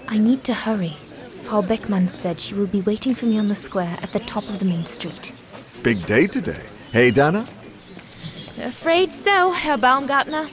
I need to hurry. Frau Beckmann said she will be waiting for me on the square at the top of the main street. Big day today. Hey, Dana? Afraid so, Herr Baumgartner.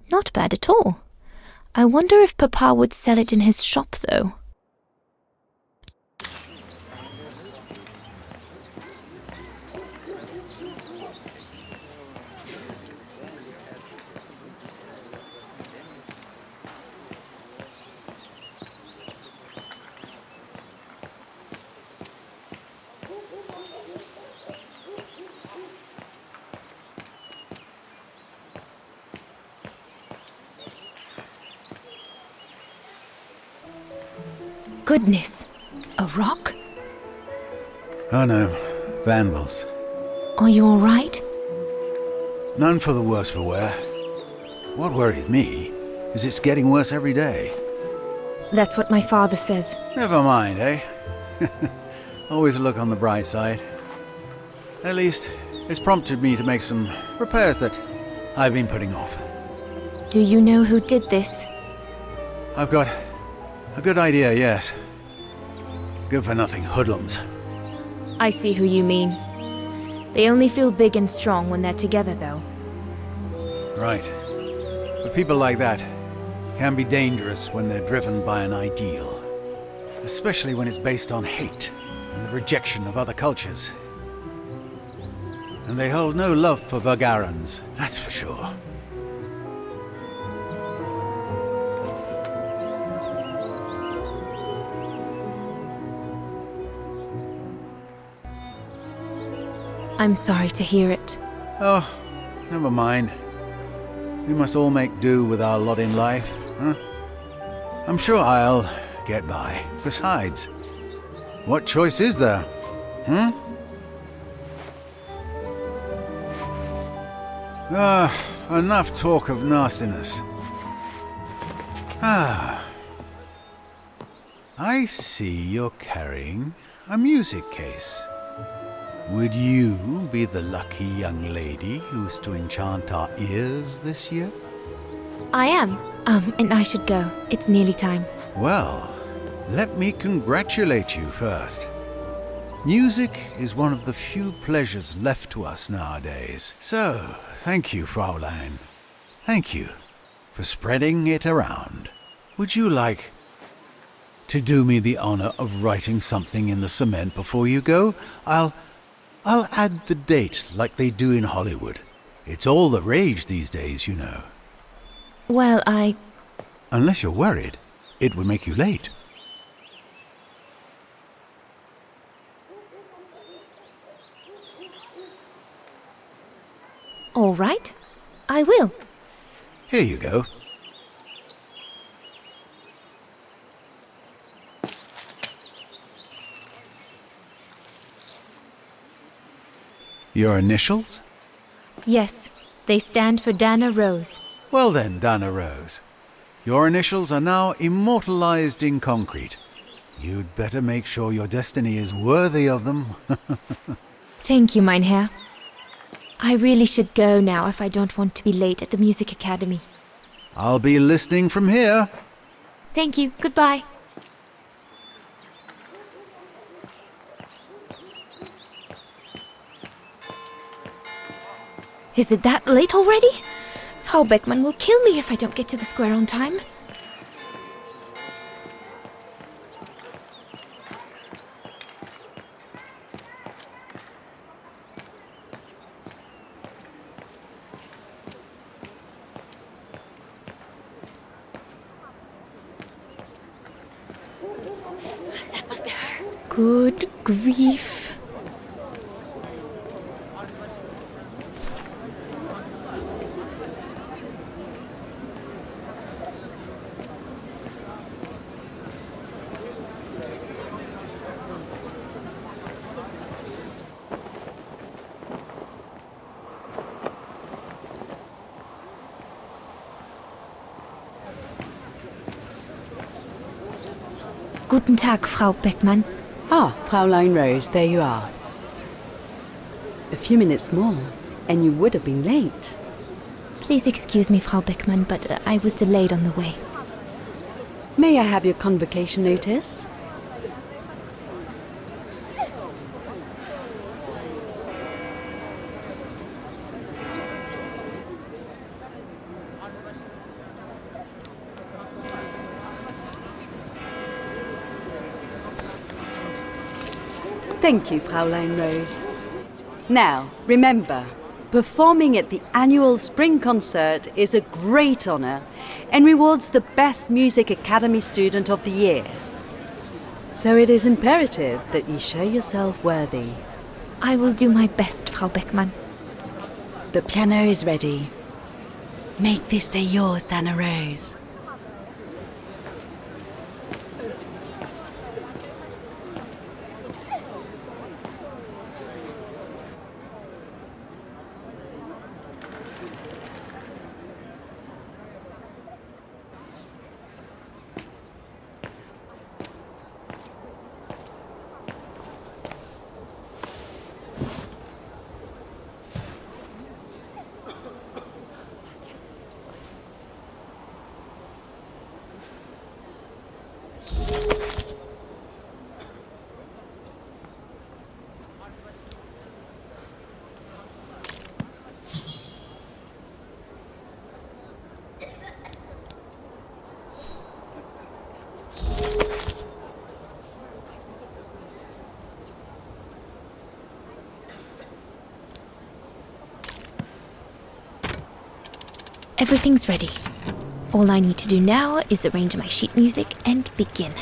Not bad at all. I wonder if Papa would sell it in his shop, though. Goodness, a rock? Oh no, vandals. Are you all right? None for the worse for wear. What worries me is it's getting worse every day. That's what my father says. Never mind, eh? Always look on the bright side. At least, it's prompted me to make some repairs that I've been putting off. Do you know who did this? I've got a good idea, yes. Good-for-nothing hoodlums. I see who you mean. They only feel big and strong when they're together, though. Right. But people like that can be dangerous when they're driven by an ideal. Especially when it's based on hate and the rejection of other cultures. And they hold no love for Vagarans, that's for sure. I'm sorry to hear it. Oh, never mind. We must all make do with our lot in life, huh? I'm sure I'll get by. Besides, what choice is there? Enough talk of nastiness. I see you're carrying a music case. Would you be the lucky young lady who's to enchant our ears this year? I am. And I should go. It's nearly time. Well, let me congratulate you first. Music is one of the few pleasures left to us nowadays. So, thank you, Fraulein. Thank you for spreading it around. Would you like to do me the honor of writing something in the cement before you go? I'll add the date like they do in Hollywood. It's all the rage these days, you know. Well, Unless you're worried, it would make you late. All right. I will. Here you go. Your initials? Yes, they stand for Dana Roze. Well then, Dana Roze. Your initials are now immortalized in concrete. You'd better make sure your destiny is worthy of them. Thank you, mein Herr. I really should go now if I don't want to be late at the music academy. I'll be listening from here. Thank you. Goodbye. Is it that late already? Frau Beckmann will kill me if I don't get to the square on time. Good grief. Guten Tag, Frau Beckmann. Ah, Fräulein Rose, there you are. A few minutes more, and you would have been late. Please excuse me, Frau Beckmann, but I was delayed on the way. May I have your convocation notice? Thank you, Fräulein Rose. Now, remember, performing at the annual spring concert is a great honor and rewards the best Music Academy student of the year. So it is imperative that you show yourself worthy. I will do my best, Frau Beckmann. The piano is ready. Make this day yours, Dana Roze. Everything's ready. All I need to do now is arrange my sheet music and begin.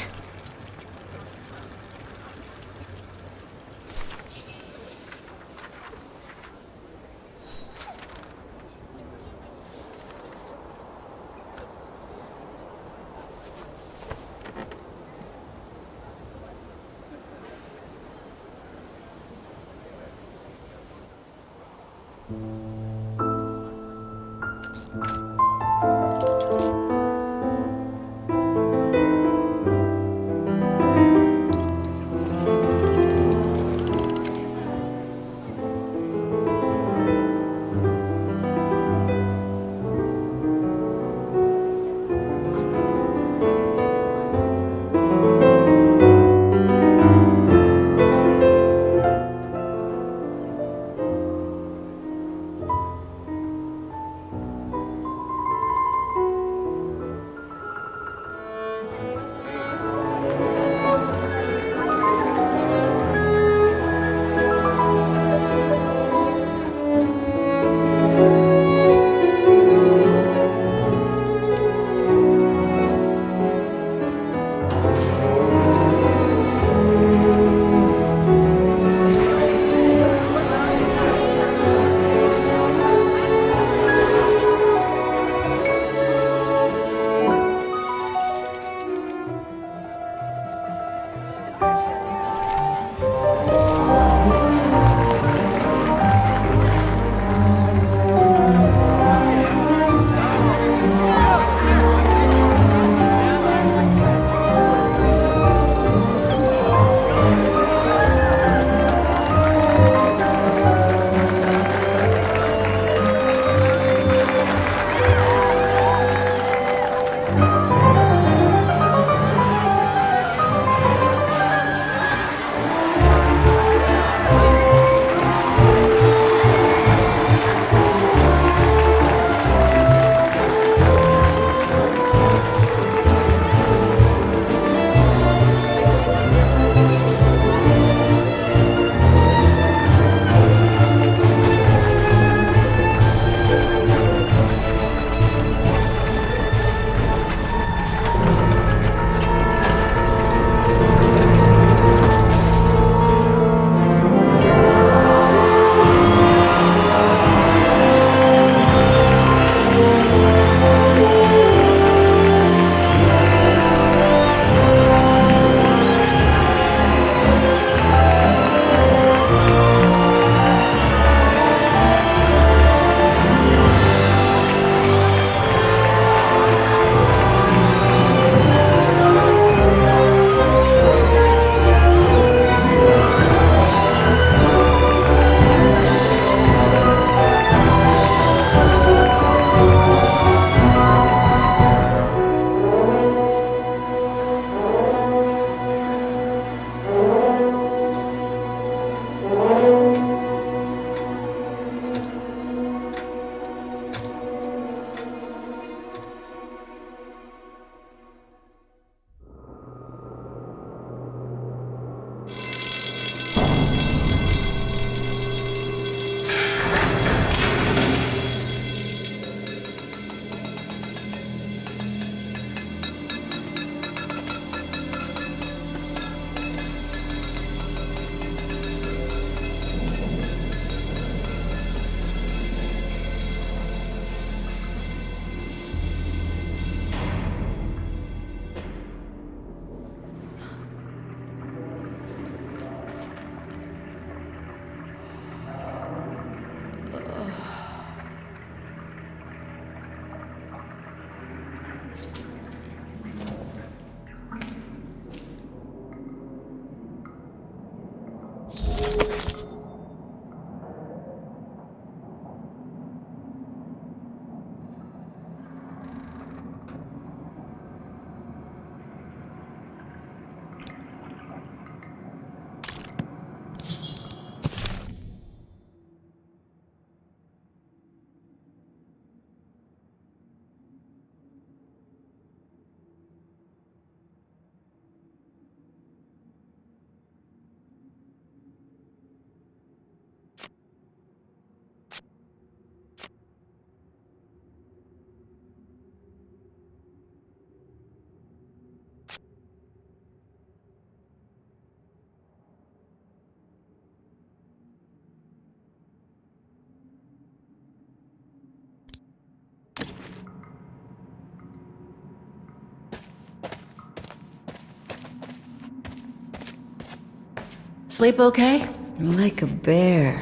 Sleep okay? Like a bear.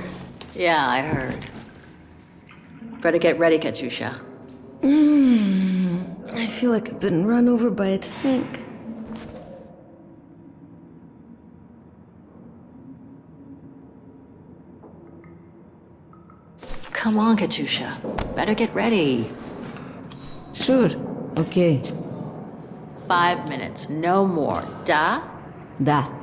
Yeah, I heard. Better get ready, Katyusha. I feel like I've been run over by a tank. Come on, Katyusha. Better get ready. Sure, okay. 5 minutes, no more. Da? Da.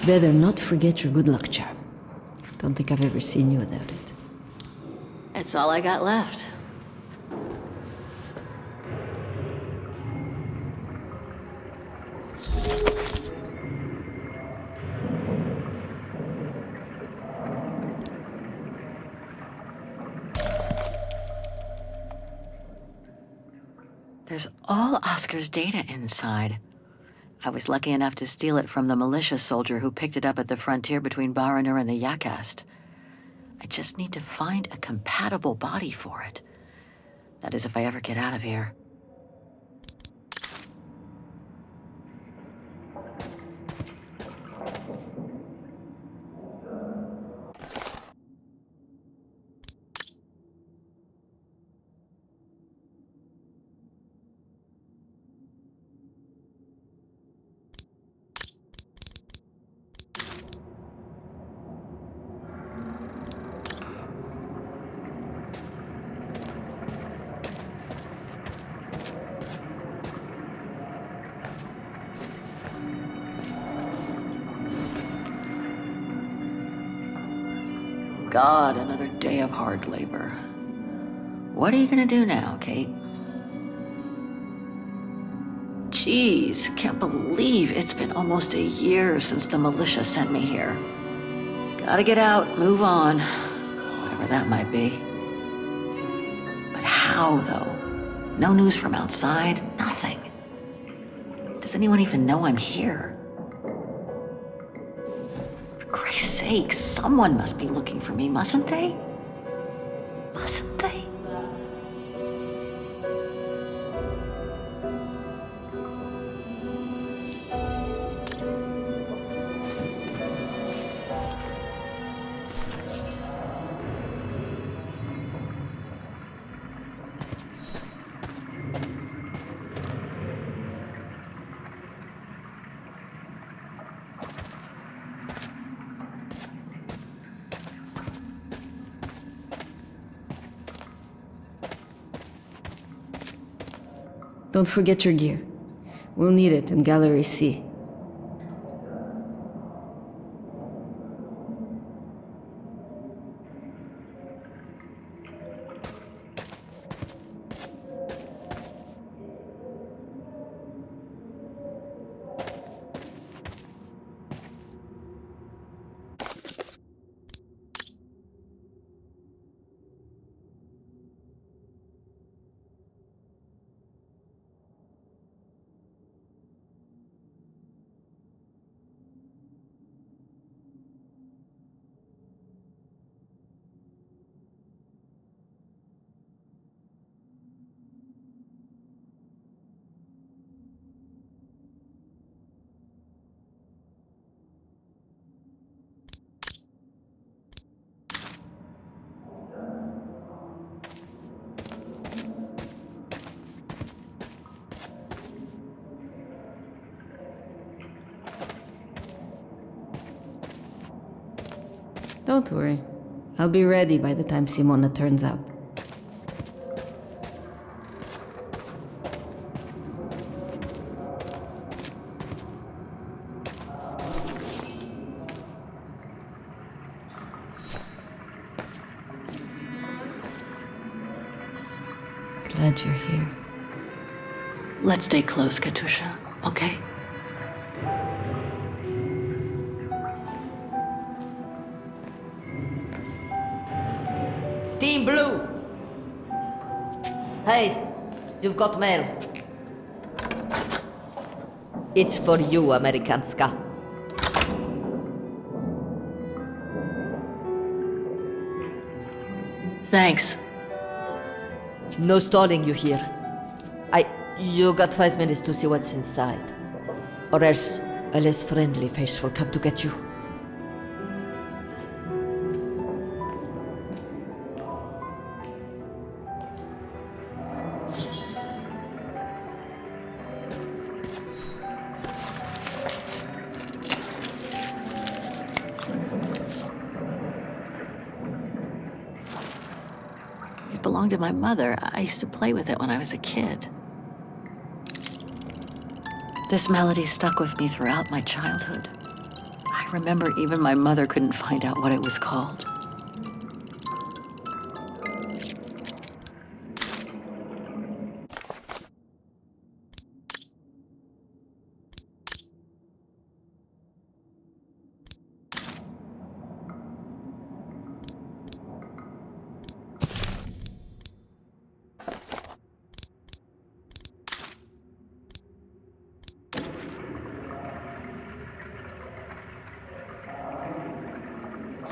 Better not forget your good luck charm. Don't think I've ever seen you without it. It's all I got left. There's all Oscar's data inside. I was lucky enough to steal it from the militia soldier who picked it up at the frontier between Baranur and the Yakast. I just need to find a compatible body for it. That is, if I ever get out of here. God, another day of hard labor. What are you gonna do now, Kate? Jeez, can't believe it's been almost a year since the militia sent me here. Gotta get out, move on, whatever that might be. But how, though? No news from outside, nothing. Does anyone even know I'm here? For Christ's sake, someone must be looking for me, mustn't they? Mustn't they? Don't forget your gear. We'll need it in Gallery C. Don't worry. I'll be ready by the time Simona turns up. glad you're here. Let's stay close, Katusha, okay? Team Blue! Hey, you've got mail. It's for you, Amerikanska. Thanks. No stalling you here. You got 5 minutes to see what's inside. Or else a less friendly face will come to get you. It belonged to my mother. I used to play with it when I was a kid. This melody stuck with me throughout my childhood. I remember even my mother couldn't find out what it was called.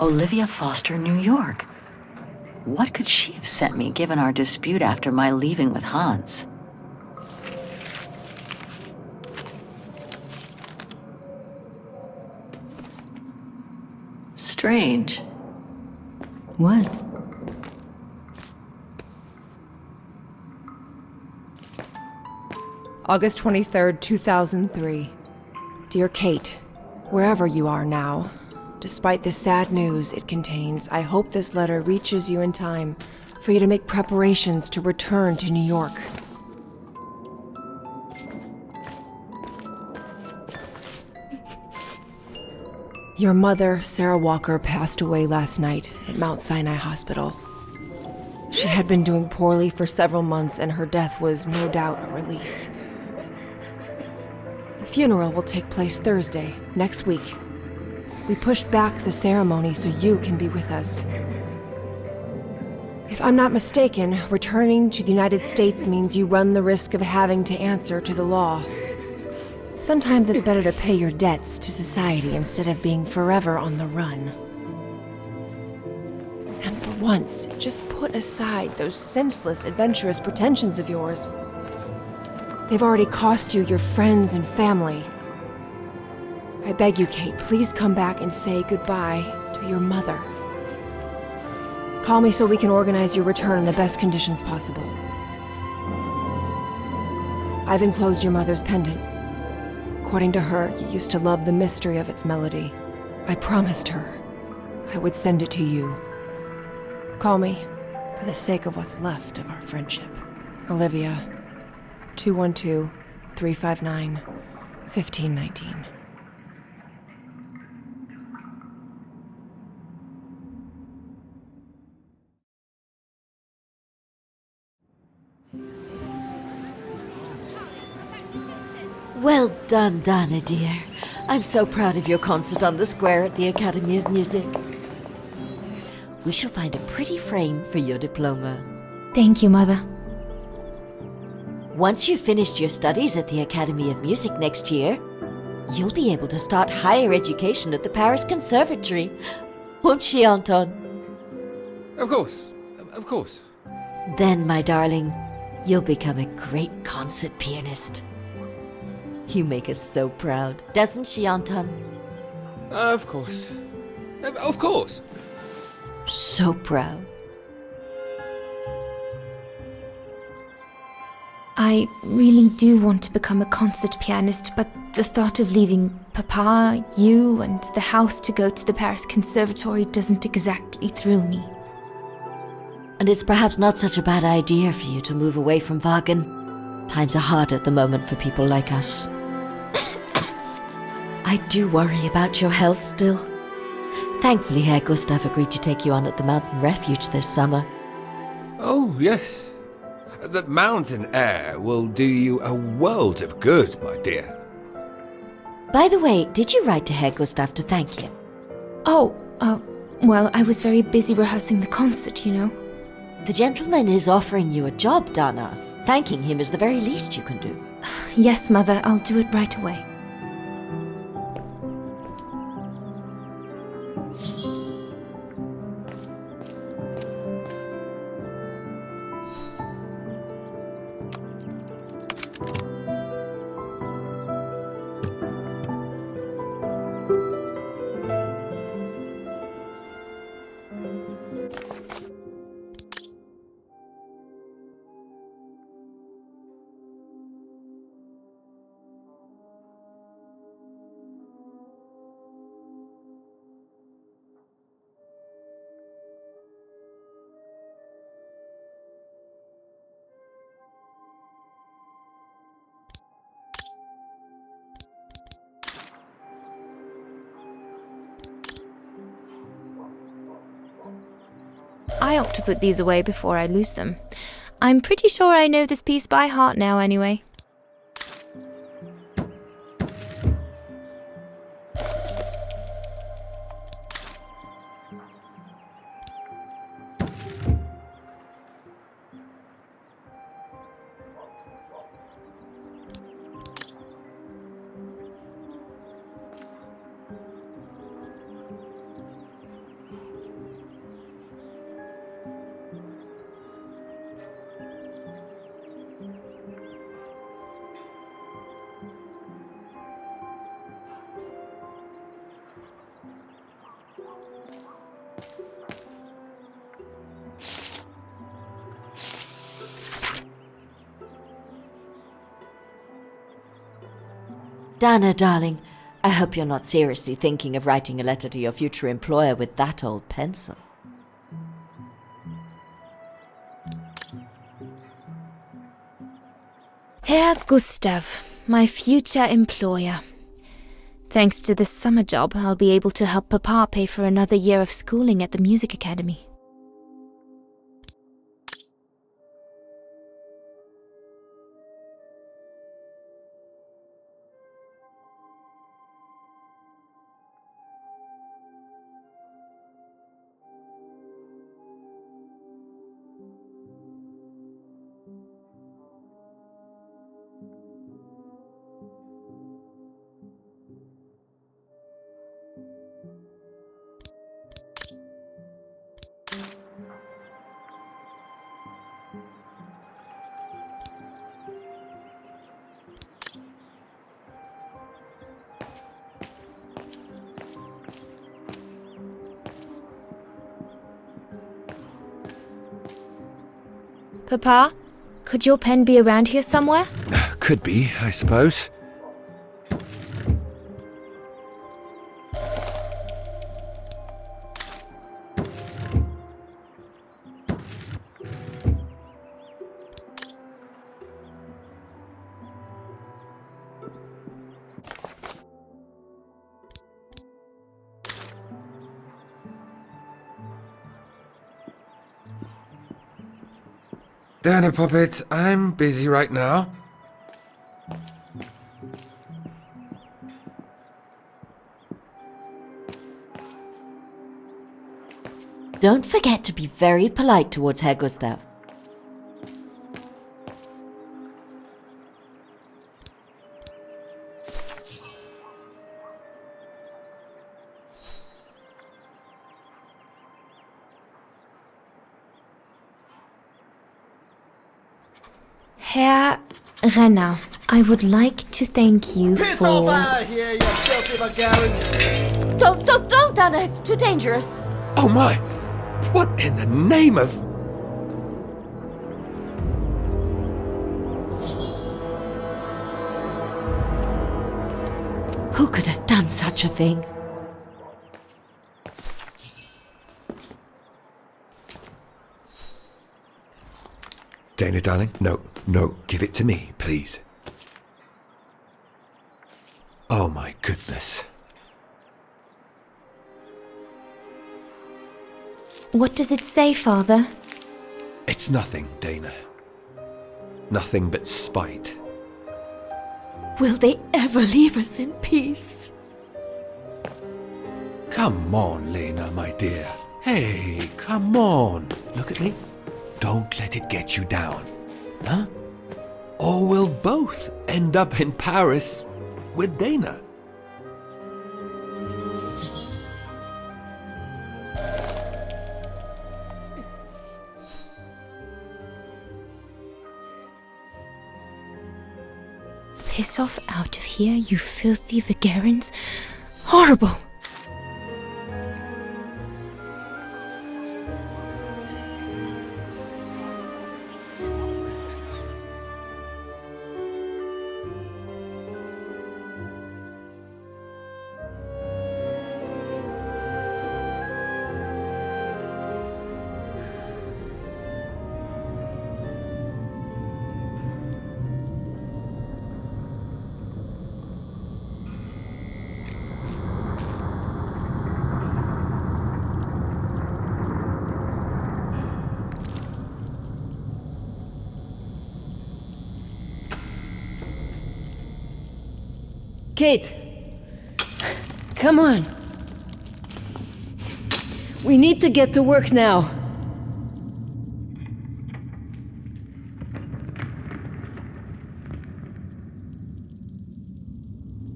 Olivia Foster, New York. What could she have sent me given our dispute after my leaving with Hans? Strange. What? August 23rd, 2003. Dear Kate, wherever you are now, despite the sad news it contains, I hope this letter reaches you in time for you to make preparations to return to New York. Your mother, Sarah Walker, passed away last night at Mount Sinai Hospital. She had been doing poorly for several months, and her death was no doubt a release. The funeral will take place Thursday, next week. We pushed back the ceremony so you can be with us. If I'm not mistaken, returning to the United States means you run the risk of having to answer to the law. Sometimes it's better to pay your debts to society instead of being forever on the run. And for once, just put aside those senseless, adventurous pretensions of yours. They've already cost you your friends and family. I beg you, Kate, please come back and say goodbye to your mother. Call me so we can organize your return in the best conditions possible. I've enclosed your mother's pendant. According to her, you used to love the mystery of its melody. I promised her I would send it to you. Call me for the sake of what's left of our friendship. Olivia, 212-359-1519. Well done, Dana, dear. I'm so proud of your concert on the square at the Academy of Music. We shall find a pretty frame for your diploma. Thank you, Mother. Once you've finished your studies at the Academy of Music next year, you'll be able to start higher education at the Paris Conservatory. Won't she, Anton? Of course. Of course. Then, my darling, you'll become a great concert pianist. You make us so proud, doesn't she, Anton? Of course. Of course. So proud. I really do want to become a concert pianist, but the thought of leaving Papa, you, and the house to go to the Paris Conservatory doesn't exactly thrill me. And it's perhaps not such a bad idea for you to move away from Wagen. Times are hard at the moment for people like us. I do worry about your health still. Thankfully, Herr Gustav agreed to take you on at the mountain refuge this summer. Oh, yes. That mountain air will do you a world of good, my dear. By the way, did you write to Herr Gustav to thank him? Oh, well, I was very busy rehearsing the concert, you know. The gentleman is offering you a job, Dana. Thanking him is the very least you can do. Yes, Mother, I'll do it right away. I ought to put these away before I lose them. I'm pretty sure I know this piece by heart now, anyway. Dana, darling, I hope you're not seriously thinking of writing a letter to your future employer with that old pencil. Herr Gustav, my future employer. Thanks to this summer job, I'll be able to help Papa pay for another year of schooling at the music academy. Papa, could your pen be around here somewhere? Could be, I suppose. Dana Puppet, I'm busy right now. Don't forget to be very polite towards Herr Gustav. Herr Renner, I would like to thank you Piss for... off out of here, you filthy Bulgarian! Don't, Dana, it's too dangerous. Oh my! What in the name of... Who could have done such a thing? Dana, darling, no, give it to me, please. Oh my goodness. What does it say, Father? It's nothing, Dana. Nothing but spite. Will they ever leave us in peace? Come on, Lena, my dear. Hey, come on. Look at me. Don't let it get you down. Huh? Or we'll both end up in Paris with Dana. Piss off out of here, you filthy Vagarans. Horrible! Kate! Come on! We need to get to work now!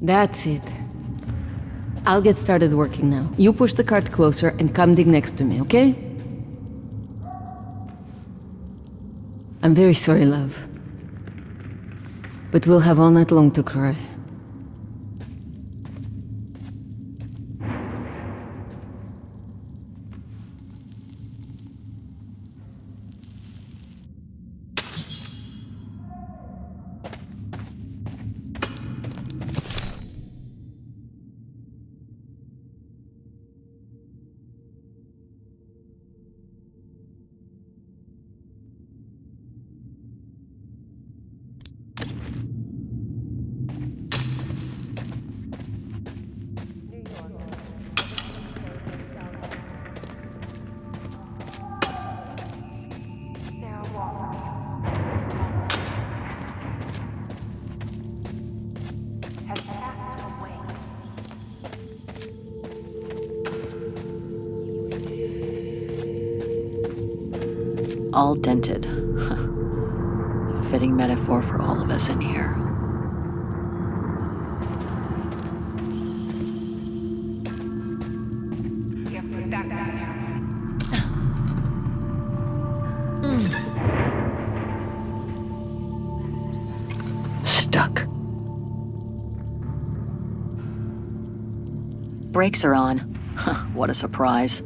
That's it. I'll get started working now. You push the cart closer and come dig next to me, okay? I'm very sorry, love. But we'll have all night long to cry. All dented. Fitting metaphor for all of us in here. Stuck. Brakes are on. What a surprise.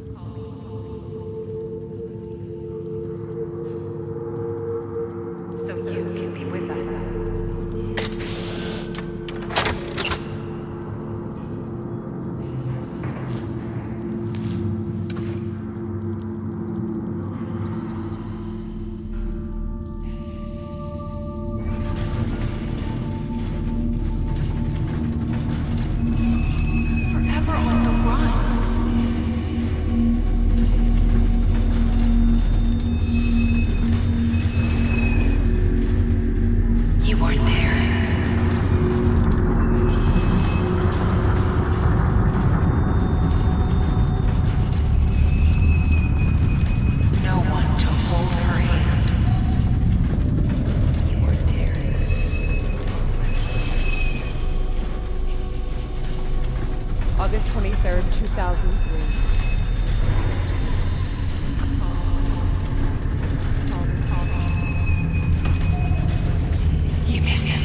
August 23rd, 2003. You missed it.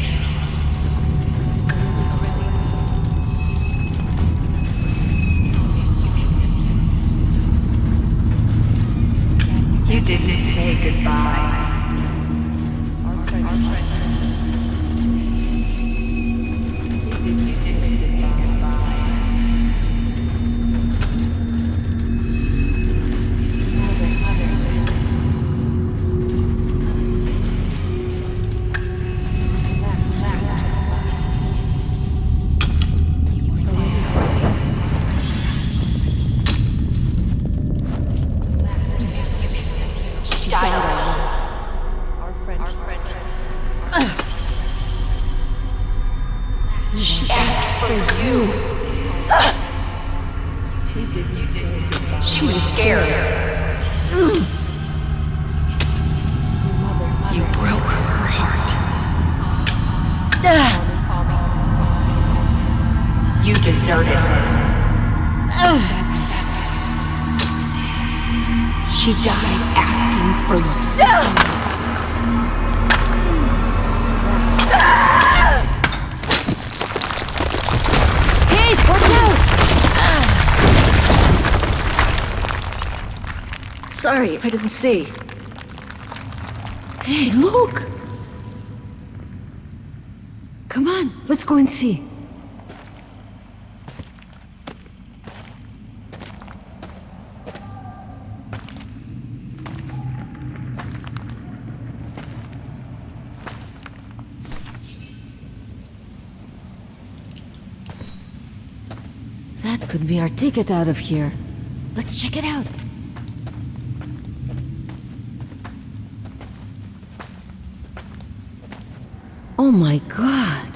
You didn't say goodbye. She asked for you. She was scared. You broke her heart. You deserted her. She died asking for you. Sorry, I didn't see. Hey, look! Come on, let's go and see. That could be our ticket out of here. Let's check it out. Oh my God!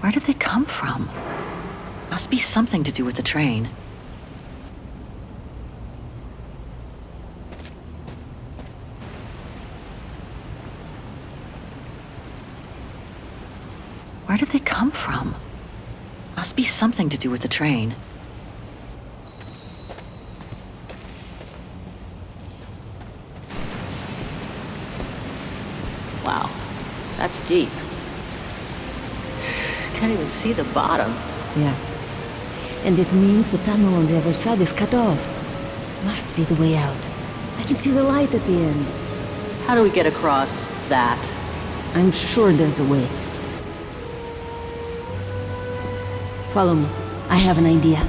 Where did they come from? Must be something to do with the train. Where did they come from? Must be something to do with the train. Wow, that's deep. Can't even see the bottom. Yeah. And it means the tunnel on the other side is cut off. Must be the way out. I can see the light at the end. How do we get across that? I'm sure there's a way. Follow me. I have an idea.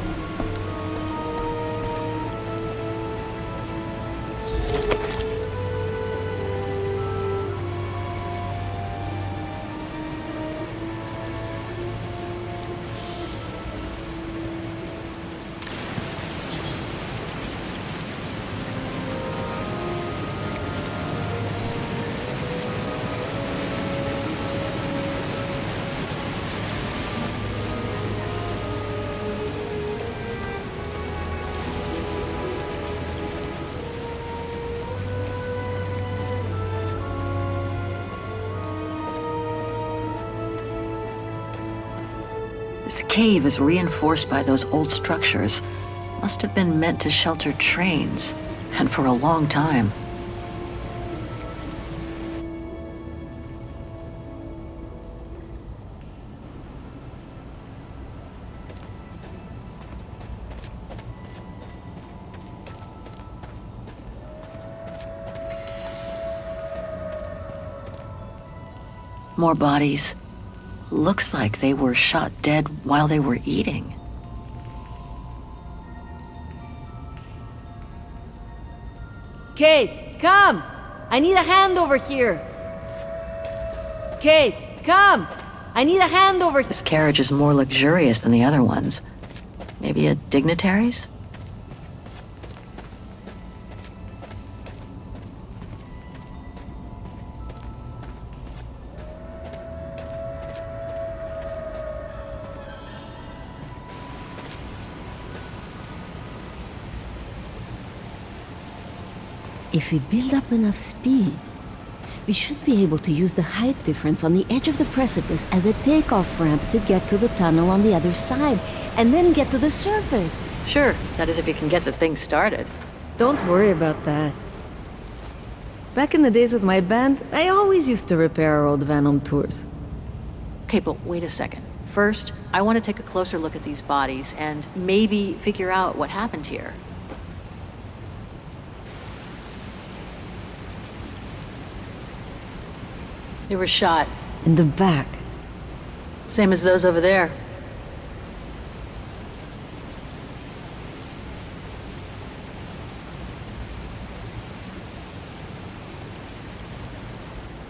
This cave is reinforced by those old structures. Must have been meant to shelter trains, and for a long time. More bodies. Looks like they were shot dead while they were eating. Kate, come! I need a hand over here! Kate, come! I need a hand over here! This carriage is more luxurious than the other ones. Maybe a dignitary's? If we build up enough speed, We should be able to use the height difference on the edge of the precipice as a takeoff ramp to get to the tunnel on the other side, and then get to the surface. Sure, that is if you can get the thing started. Don't worry about that. Back in the days with my band, I always used to repair our old van on tours. Okay, but wait a second. First, I want to take a closer look at these bodies and maybe figure out what happened here. They were shot. In the back. Same as those over there.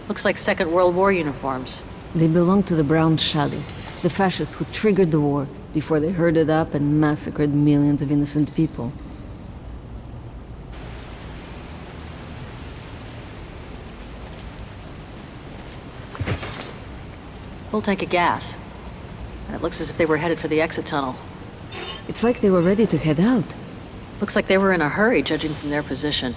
Looks like Second World War uniforms. They belong to the Brown Shadow, the fascists who triggered the war before they herded up and massacred millions of innocent people. Full tank of gas. And it looks as if they were headed for the exit tunnel. It's like they were ready to head out. Looks like they were in a hurry, judging from their position.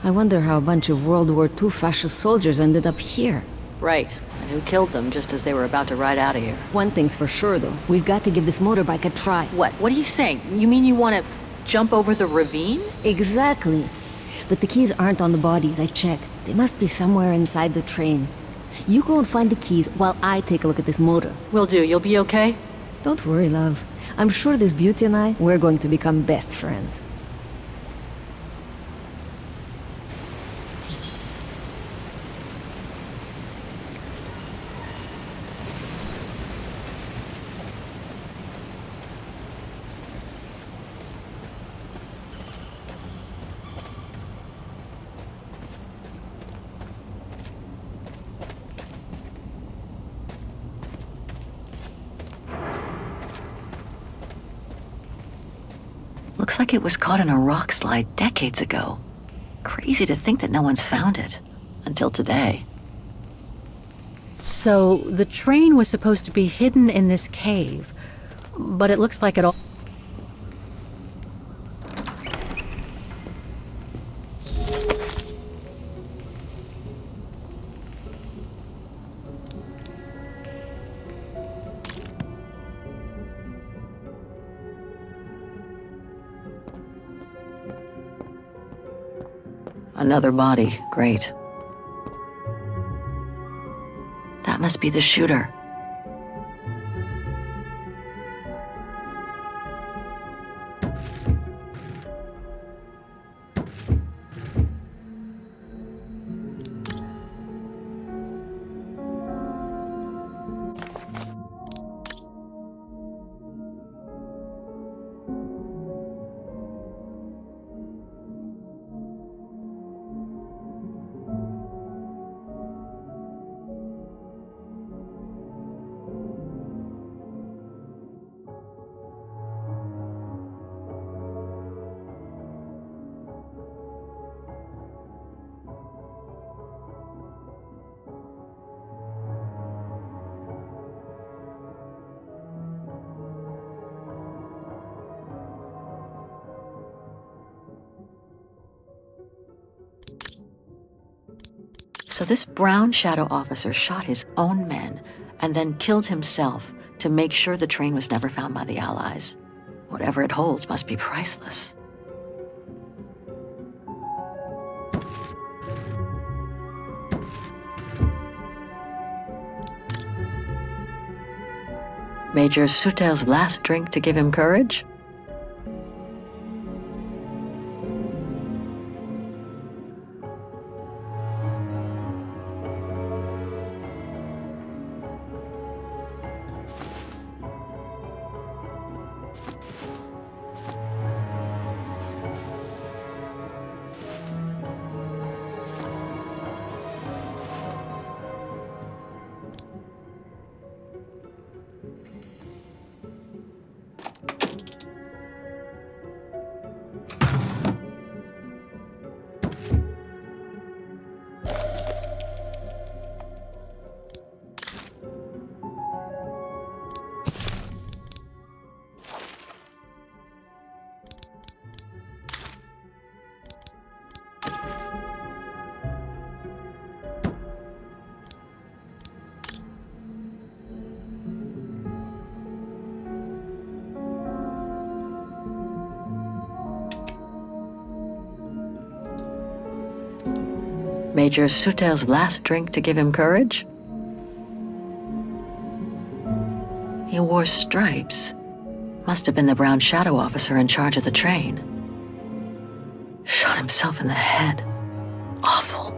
I wonder how a bunch of World War II fascist soldiers ended up here. Right, and who killed them just as they were about to ride out of here. One thing's for sure, though. We've got to give this motorbike a try. What? What are you saying? You mean you want to jump over the ravine? Exactly. But the keys aren't on the bodies, I checked. They must be somewhere inside the train. You go and find the keys while I take a look at this motor. Will do. You'll be okay? Don't worry, love. I'm sure this beauty and I, we're going to become best friends. Looks like it was caught in a rock slide decades ago. Crazy to think that no one's found it. Until today. So, the train was supposed to be hidden in this cave. But it looks like it all... Another body. Great. That must be the shooter. So this Brown Shadow officer shot his own men and then killed himself to make sure the train was never found by the Allies. Whatever it holds must be priceless. Major Sutel's last drink to give him courage? Major Sutel's last drink to give him courage? He wore stripes. Must have been the brown shadow officer in charge of the train. Shot himself in the head. Awful.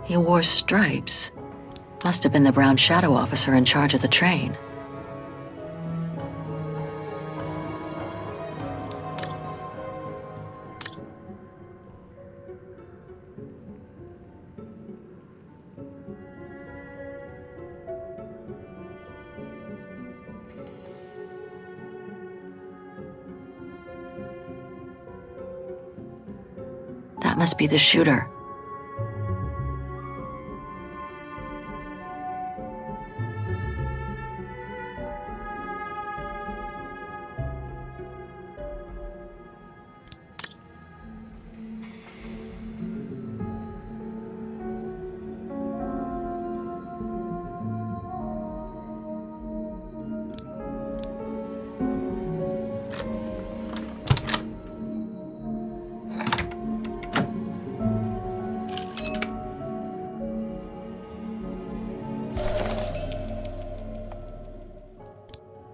He wore stripes. Must have been the brown shadow officer in charge of the train. That must be the shooter.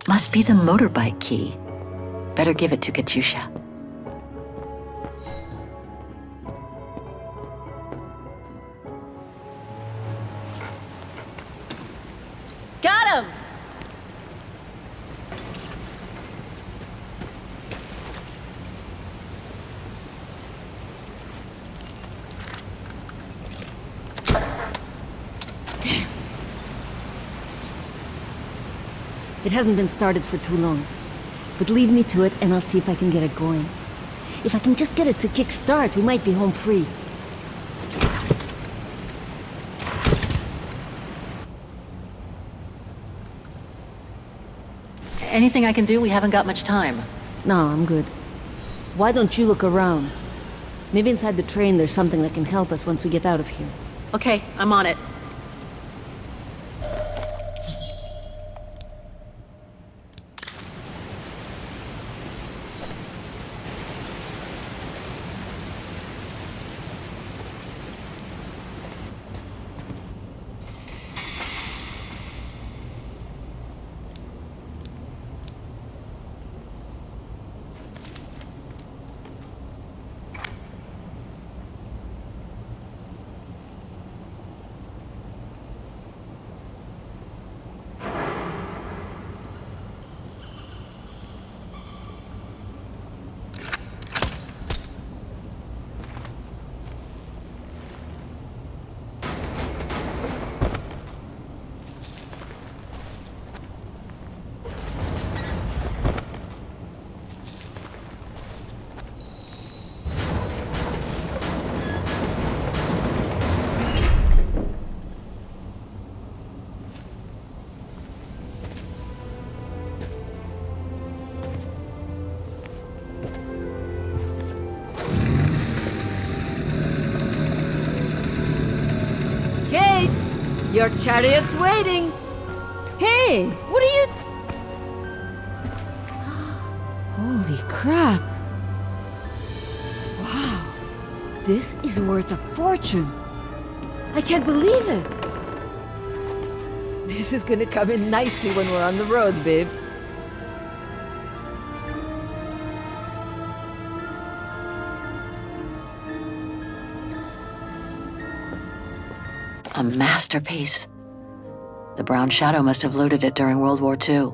Must be the motorbike key. Better give it to Katyusha. Got him! It hasn't been started for too long. But leave me to it and I'll see if I can get it going. If I can just get it to kick start, we might be home free. Anything I can do? We haven't got much time. No, I'm good. Why don't you look around? Maybe inside the train there's something that can help us once we get out of here. Okay, I'm on it. Your chariot's waiting! Hey! What are you... Holy crap! Wow! This is worth a fortune! I can't believe it! This is gonna come in nicely when we're on the road, babe. A masterpiece. The Brown Shadow must have looted it during World War II.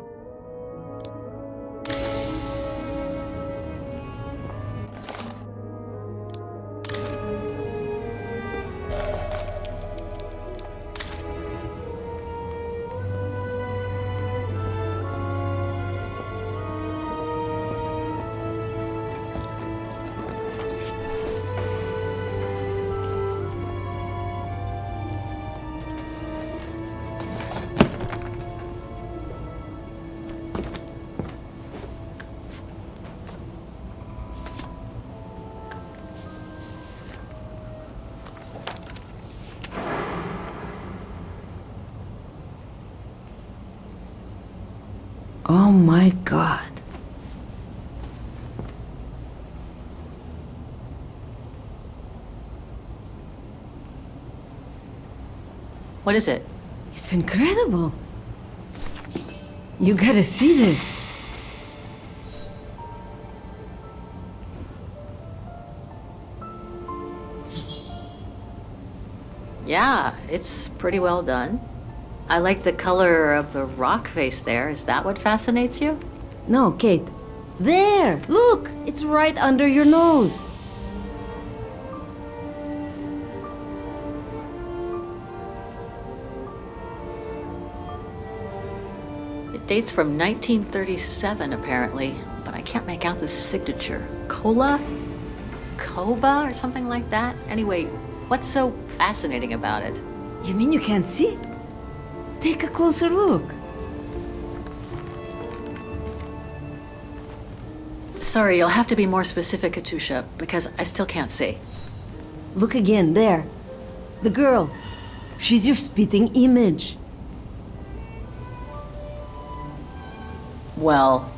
Oh my god. What is it? It's incredible. You gotta see this. Yeah, it's pretty well done. I like the color of the rock face there. Is that what fascinates you? No, Kate. There! Look! It's right under your nose. It dates from 1937, apparently, but I can't make out the signature. Kola? Koba or something like that? Anyway, what's so fascinating about it? You mean you can't see? Take a closer look. Sorry, you'll have to be more specific, Katusha, because I still can't see. Look again, there. The girl. She's your spitting image. Well...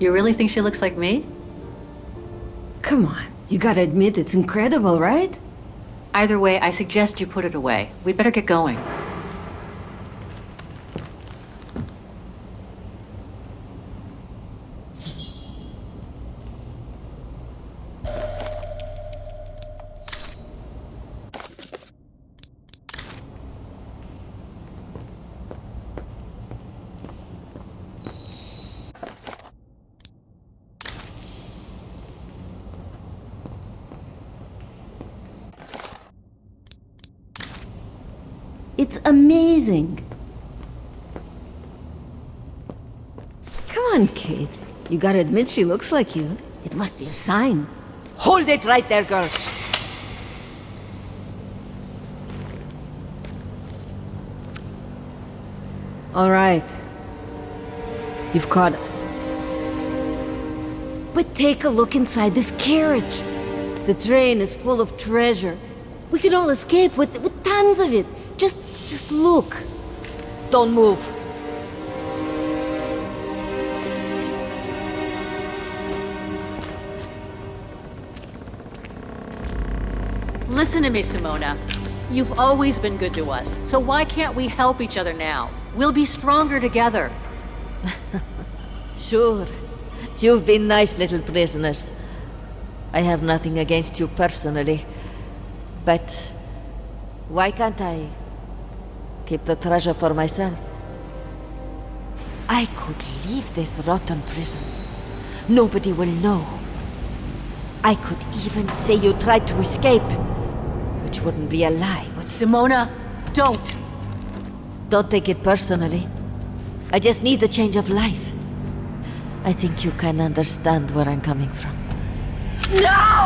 You really think she looks like me? Come on, you gotta admit it's incredible, right? Either way, I suggest you put it away. We'd better get going. It's amazing. Come on, Kate. You gotta admit she looks like you. It must be a sign. Hold it right there, girls. All right. You've caught us. But take a look inside this carriage. The train is full of treasure. We could all escape with tons of it. Just look. Don't move. Listen to me, Simona. You've always been good to us, so why can't we help each other now? We'll be stronger together. Sure. You've been nice little prisoners. I have nothing against you personally. But why can't I keep the treasure for myself? I could leave this rotten prison. Nobody will know. I could even say you tried to escape, which wouldn't be a lie. Simona, don't! Don't take it personally. I just need a change of life. I think you can understand where I'm coming from. No!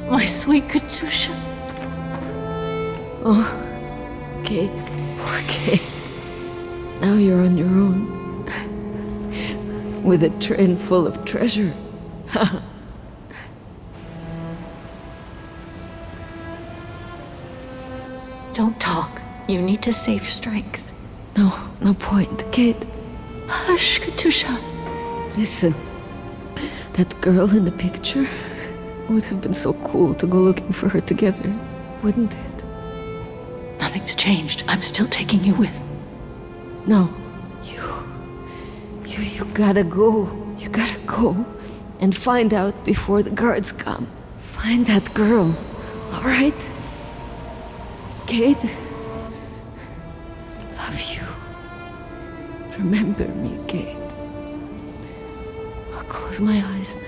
My sweet Katusha. Oh, Kate. Poor Kate. Now you're on your own. With a train full of treasure. Don't talk. You need to save your strength. No point, Kate. Hush, Katusha. Listen. That girl in the picture would have been so cool to go looking for her together, wouldn't it? Nothing's changed. I'm still taking you with. No. You gotta go. You gotta go and find out before the guards come. Find that girl, all right? Kate, love you. Remember me, Kate. I'll close my eyes now.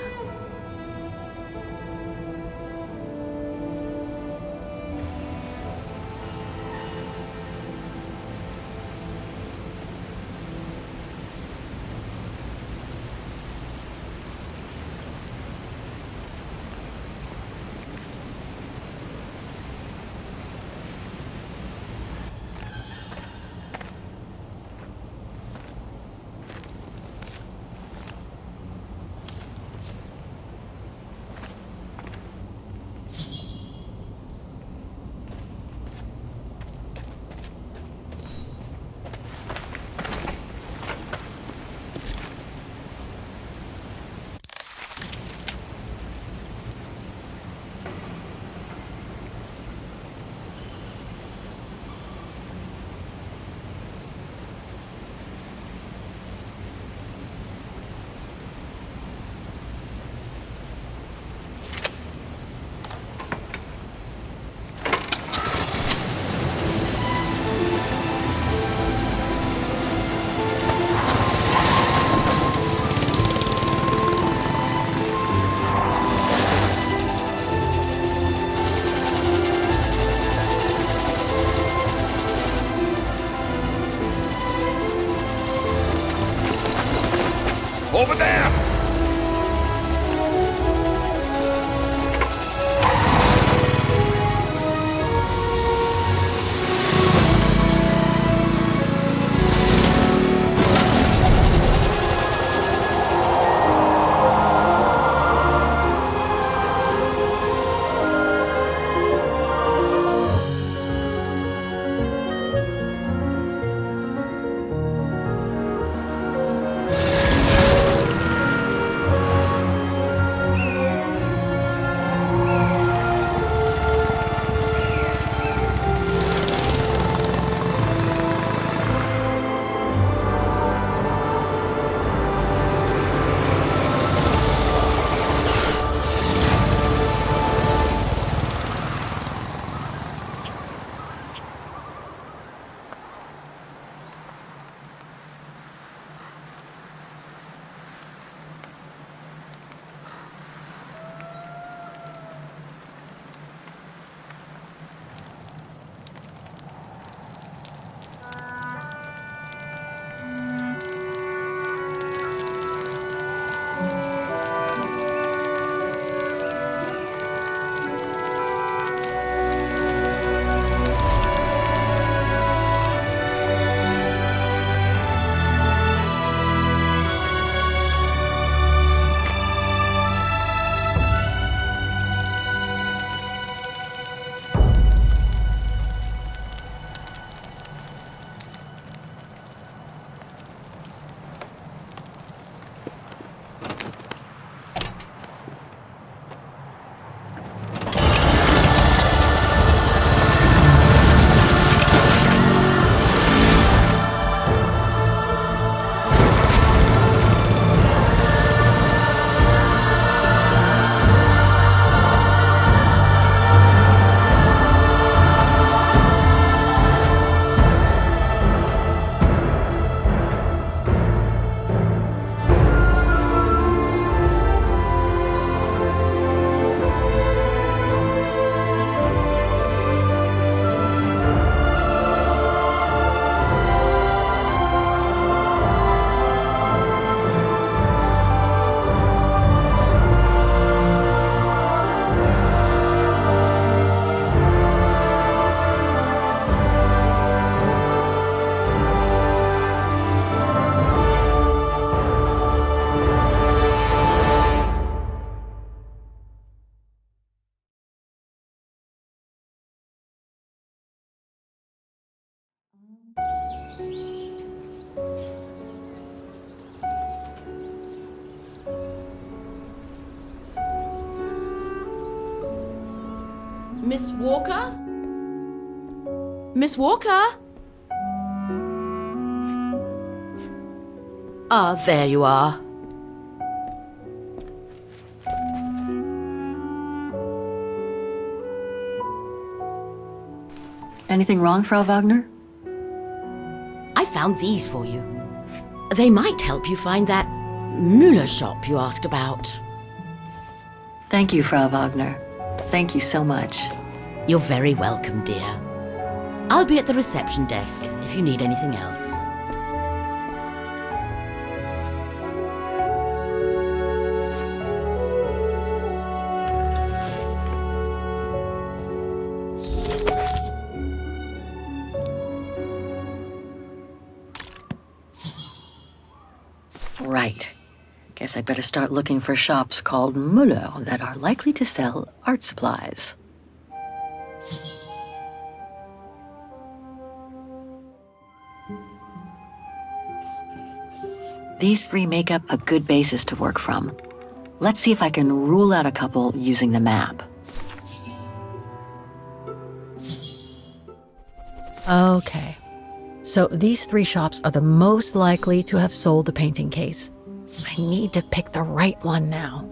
Over there! Miss Walker? Miss Walker? Ah, there you are. Anything wrong, Frau Wagner? I found these for you. They might help you find that Müller shop you asked about. Thank you, Frau Wagner. Thank you so much. You're very welcome, dear. I'll be at the reception desk if you need anything else. Right. Guess I'd better start looking for shops called Müller that are likely to sell art supplies. These three make up a good basis to work from. Let's see if I can rule out a couple using the map. Okay. So these three shops are the most likely to have sold the painting case. I need to pick the right one now.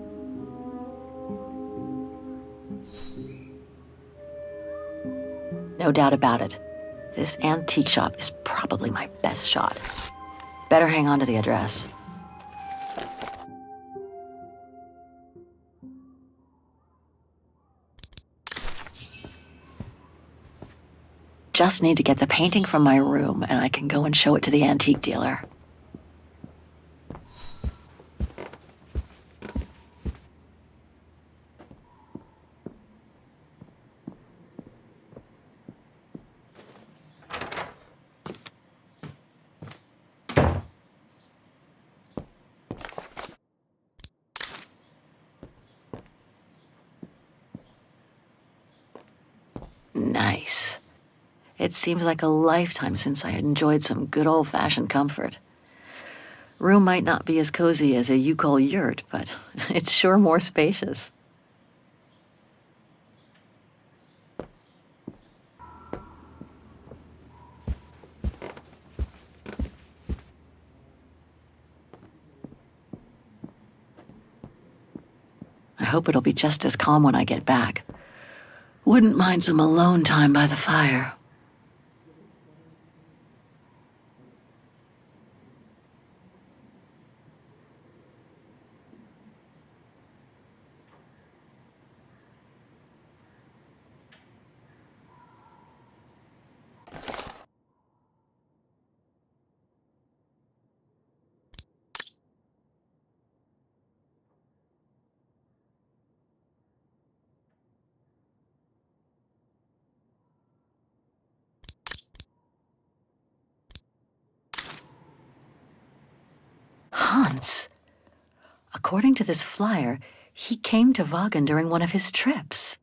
No doubt about it. This antique shop is probably my best shot. Better hang on to the address. Just need to get the painting from my room and I can go and show it to the antique dealer. nice. It seems like a lifetime since I enjoyed some good old-fashioned comfort. Room might not be as cozy as a you-call yurt, but it's sure more spacious. I hope it'll be just as calm when I get back. Wouldn't mind some alone time by the fire. Hans. According to this flyer, he came to Vagen during one of his trips.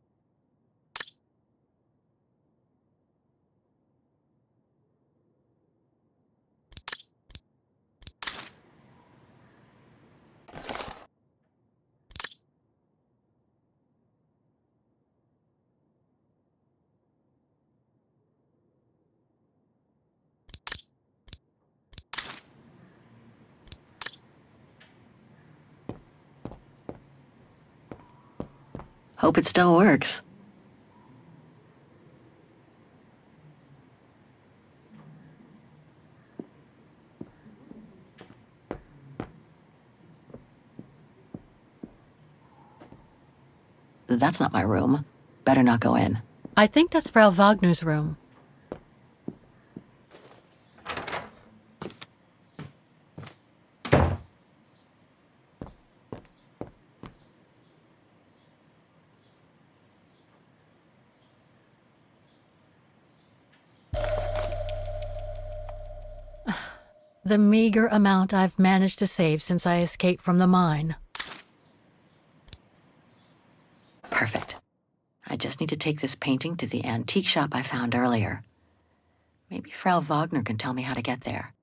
Hope it still works. That's not my room. Better not go in. I think that's Frau Wagner's room. The meager amount I've managed to save since I escaped from the mine. Perfect. I just need to take this painting to the antique shop I found earlier. Maybe Frau Wagner can tell me how to get there.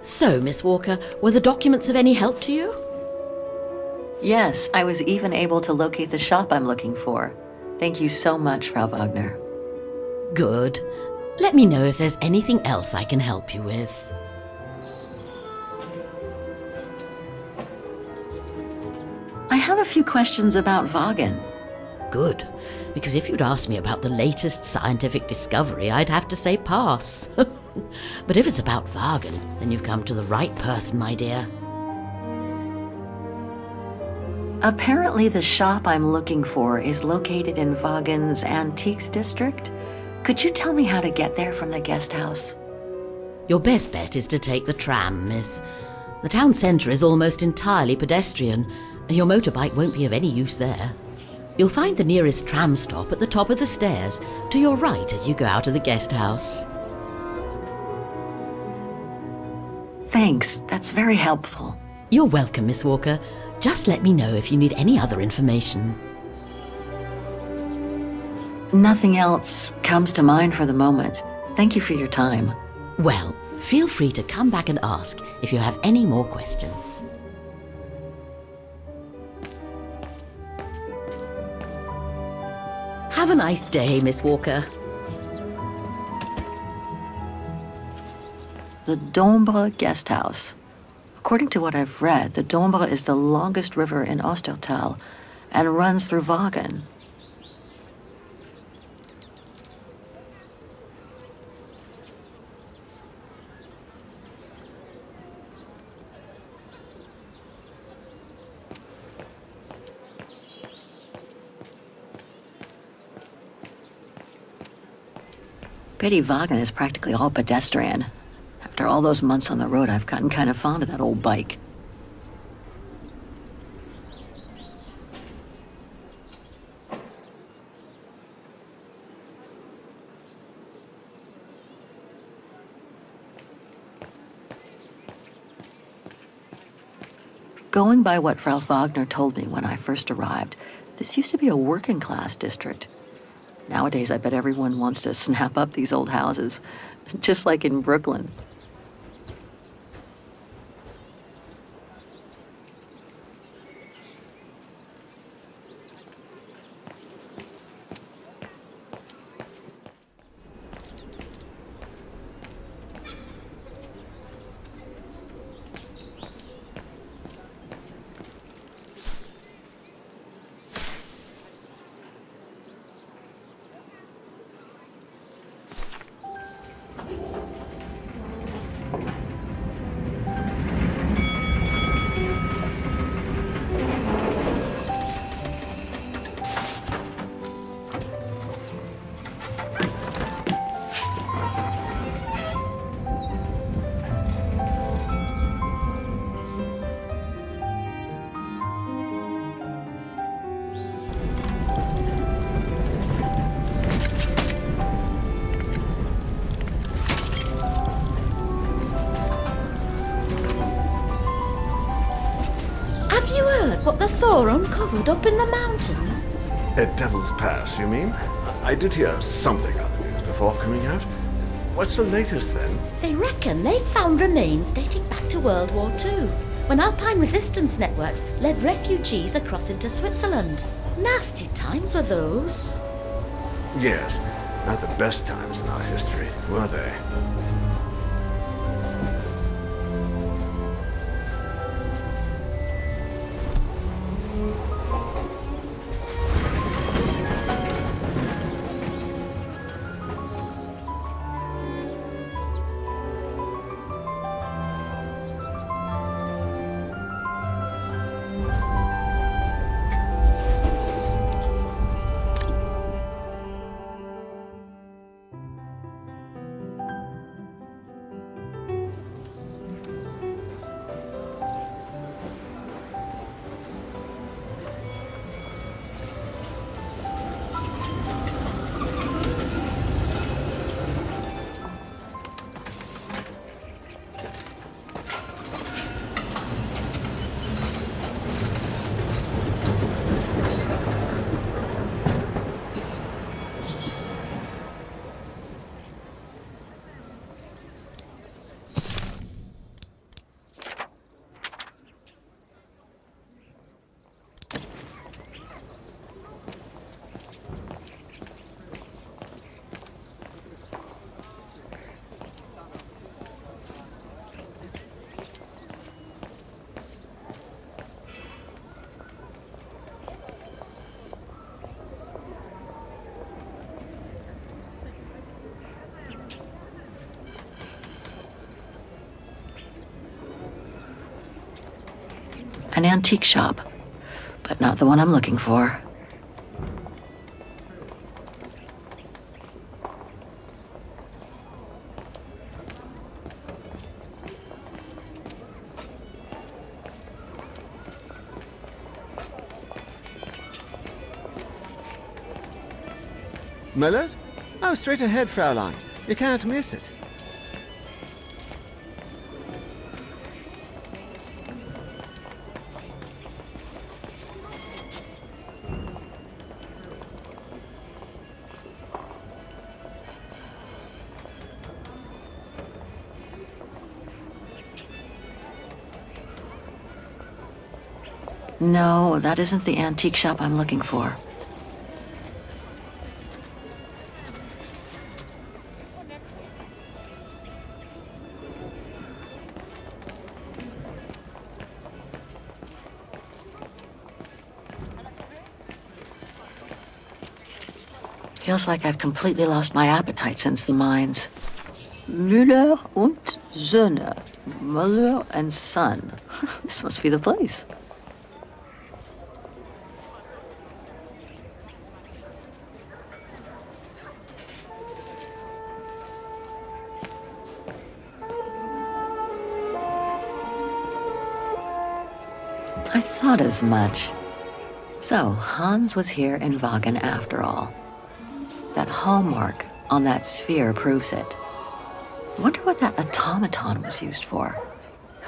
So, Miss Walker, were the documents of any help to you? Yes, I was even able to locate the shop I'm looking for. Thank you so much, Frau Wagner. Good. Let me know if there's anything else I can help you with. I have a few questions about Vagen. Good, because if you'd asked me about the latest scientific discovery, I'd have to say pass. But if it's about Vagen, then you've come to the right person, my dear. Apparently the shop I'm looking for is located in Vagen's Antiques district. Could you tell me how to get there from the guest house? Your best bet is to take the tram, miss. The town centre is almost entirely pedestrian, and your motorbike won't be of any use there. You'll find the nearest tram stop at the top of the stairs, to your right as you go out of the guest house. Thanks, that's very helpful. You're welcome, Miss Walker. Just let me know if you need any other information. Nothing else comes to mind for the moment. Thank you for your time. Well, feel free to come back and ask if you have any more questions. Have a nice day, Miss Walker. The Dombre Guest House. According to what I've read, the Dombre is the longest river in Ostertal and runs through Vagen. Pity Wagner is practically all pedestrian. After all those months on the road, I've gotten kind of fond of that old bike. Going by what Frau Wagner told me when I first arrived, this used to be a working-class district. Nowadays, I bet everyone wants to snap up these old houses, just like in Brooklyn. What the Thor uncovered up in the mountain? At Devil's Pass, you mean? I did hear something on the news before coming out. What's the latest, then? They reckon they've found remains dating back to World War II, when Alpine resistance networks led refugees across into Switzerland. Nasty times were those. Yes, not the best times in our history, were they? An antique shop, but not the one I'm looking for. Miller's? Oh, straight ahead, Fraulein. You can't miss it. No, that isn't the antique shop I'm looking for. Feels like I've completely lost my appetite since the mines. Müller und Söhne. Mother and son. This must be the place. I thought as much. So, Hans was here in Wagen after all. That hallmark on that sphere proves it. Wonder what that automaton was used for.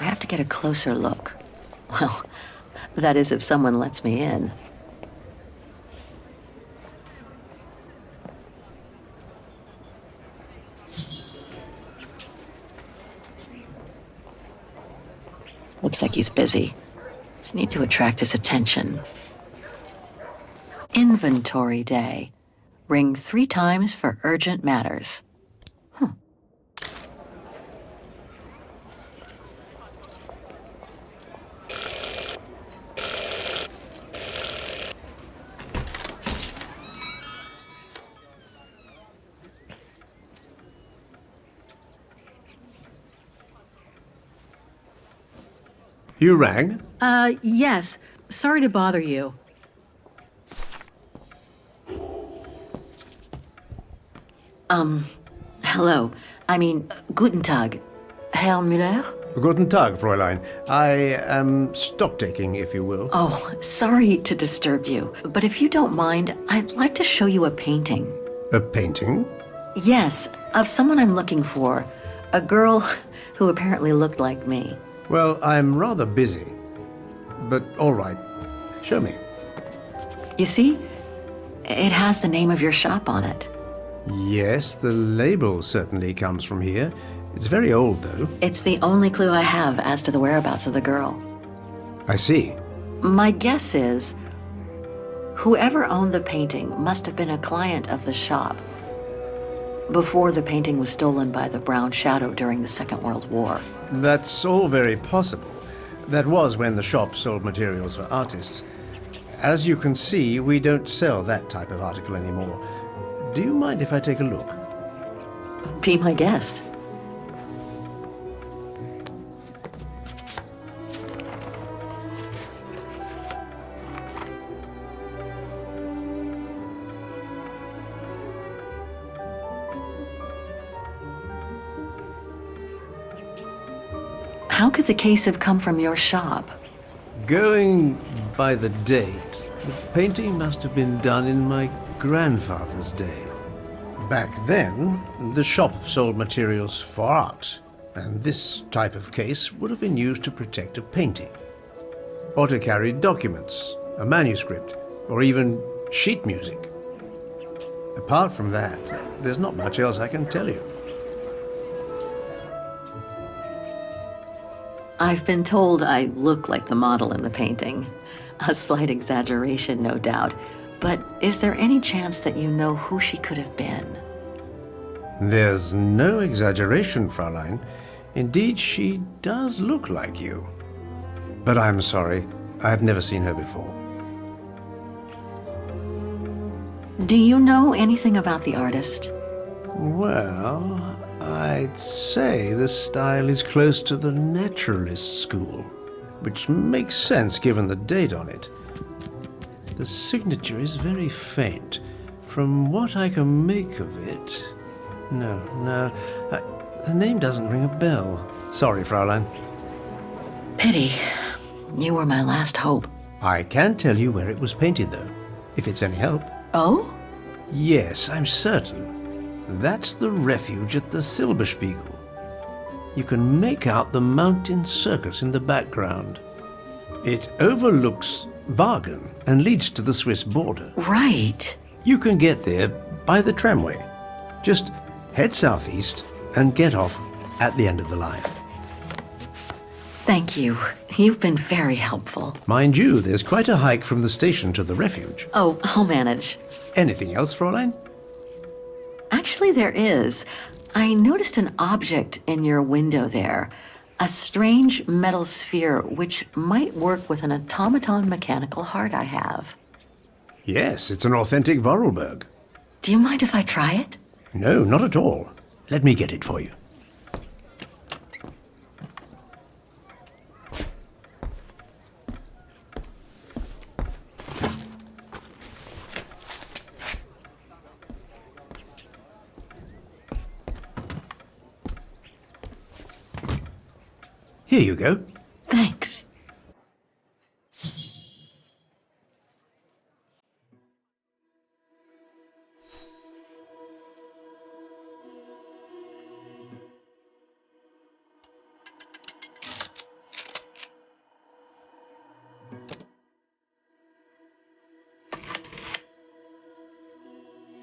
I have to get a closer look. Well, that is if someone lets me in. Looks like he's busy. I need to attract his attention. Inventory day. Ring 3 times for urgent matters. You rang? Yes. Sorry to bother you. Hello. I mean, guten Tag. Herr Müller? Guten Tag, Fräulein. I am stock-taking, if you will. Oh, sorry to disturb you, but if you don't mind, I'd like to show you a painting. A painting? Yes, of someone I'm looking for. A girl who apparently looked like me. Well, I'm rather busy. But all right. Show me. You see? It has the name of your shop on it. Yes, the label certainly comes from here. It's very old, though. It's the only clue I have as to the whereabouts of the girl. I see. My guess is, whoever owned the painting must have been a client of the shop before the painting was stolen by the Brown Shadow during the Second World War. That's all very possible. That was when the shop sold materials for artists. As you can see, we don't sell that type of article anymore. Do you mind if I take a look? Be my guest. How could the case have come from your shop? Going by the date, the painting must have been done in my grandfather's day. Back then, the shop sold materials for art, and this type of case would have been used to protect a painting. Or to carry documents, a manuscript, or even sheet music. Apart from that, there's not much else I can tell you. I've been told I look like the model in the painting. A slight exaggeration, no doubt. But is there any chance that you know who she could have been? There's no exaggeration, Fräulein. Indeed, she does look like you. But I'm sorry, I've never seen her before. Do you know anything about the artist? Well, I'd say the style is close to the naturalist school, which makes sense given the date on it. The signature is very faint. From what I can make of it... No, the name doesn't ring a bell. Sorry, Fräulein. Pity. You were my last hope. I can tell you where it was painted, though, if it's any help. Oh? Yes, I'm certain. That's the refuge at the Silberspiegel. You can make out the mountain circus in the background. It overlooks Wagen and leads to the Swiss border. Right. You can get there by the tramway. Just head southeast and get off at the end of the line. Thank you. You've been very helpful. Mind you, there's quite a hike from the station to the refuge. Oh, I'll manage. Anything else, Fräulein? Actually, there is. I noticed an object in your window there. A strange metal sphere which might work with an automaton mechanical heart I have. Yes, it's an authentic Vorarlberg. Do you mind if I try it? No, not at all. Let me get it for you. Here you go. Thanks.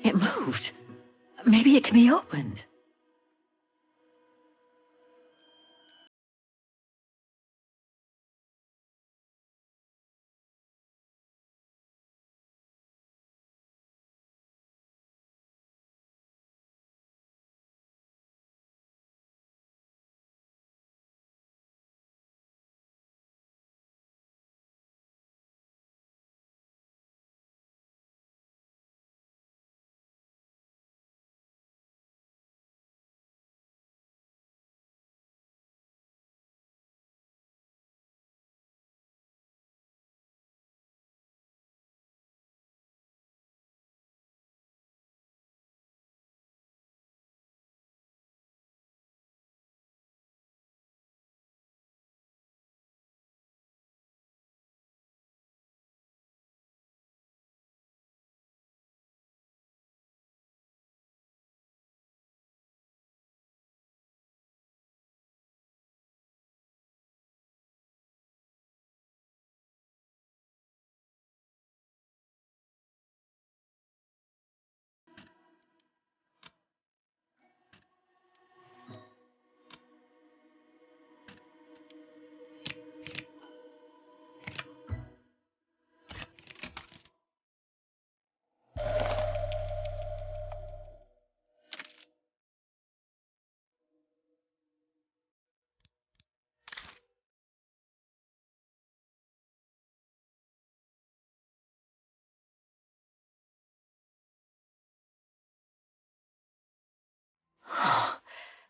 It moved. Maybe it can be opened.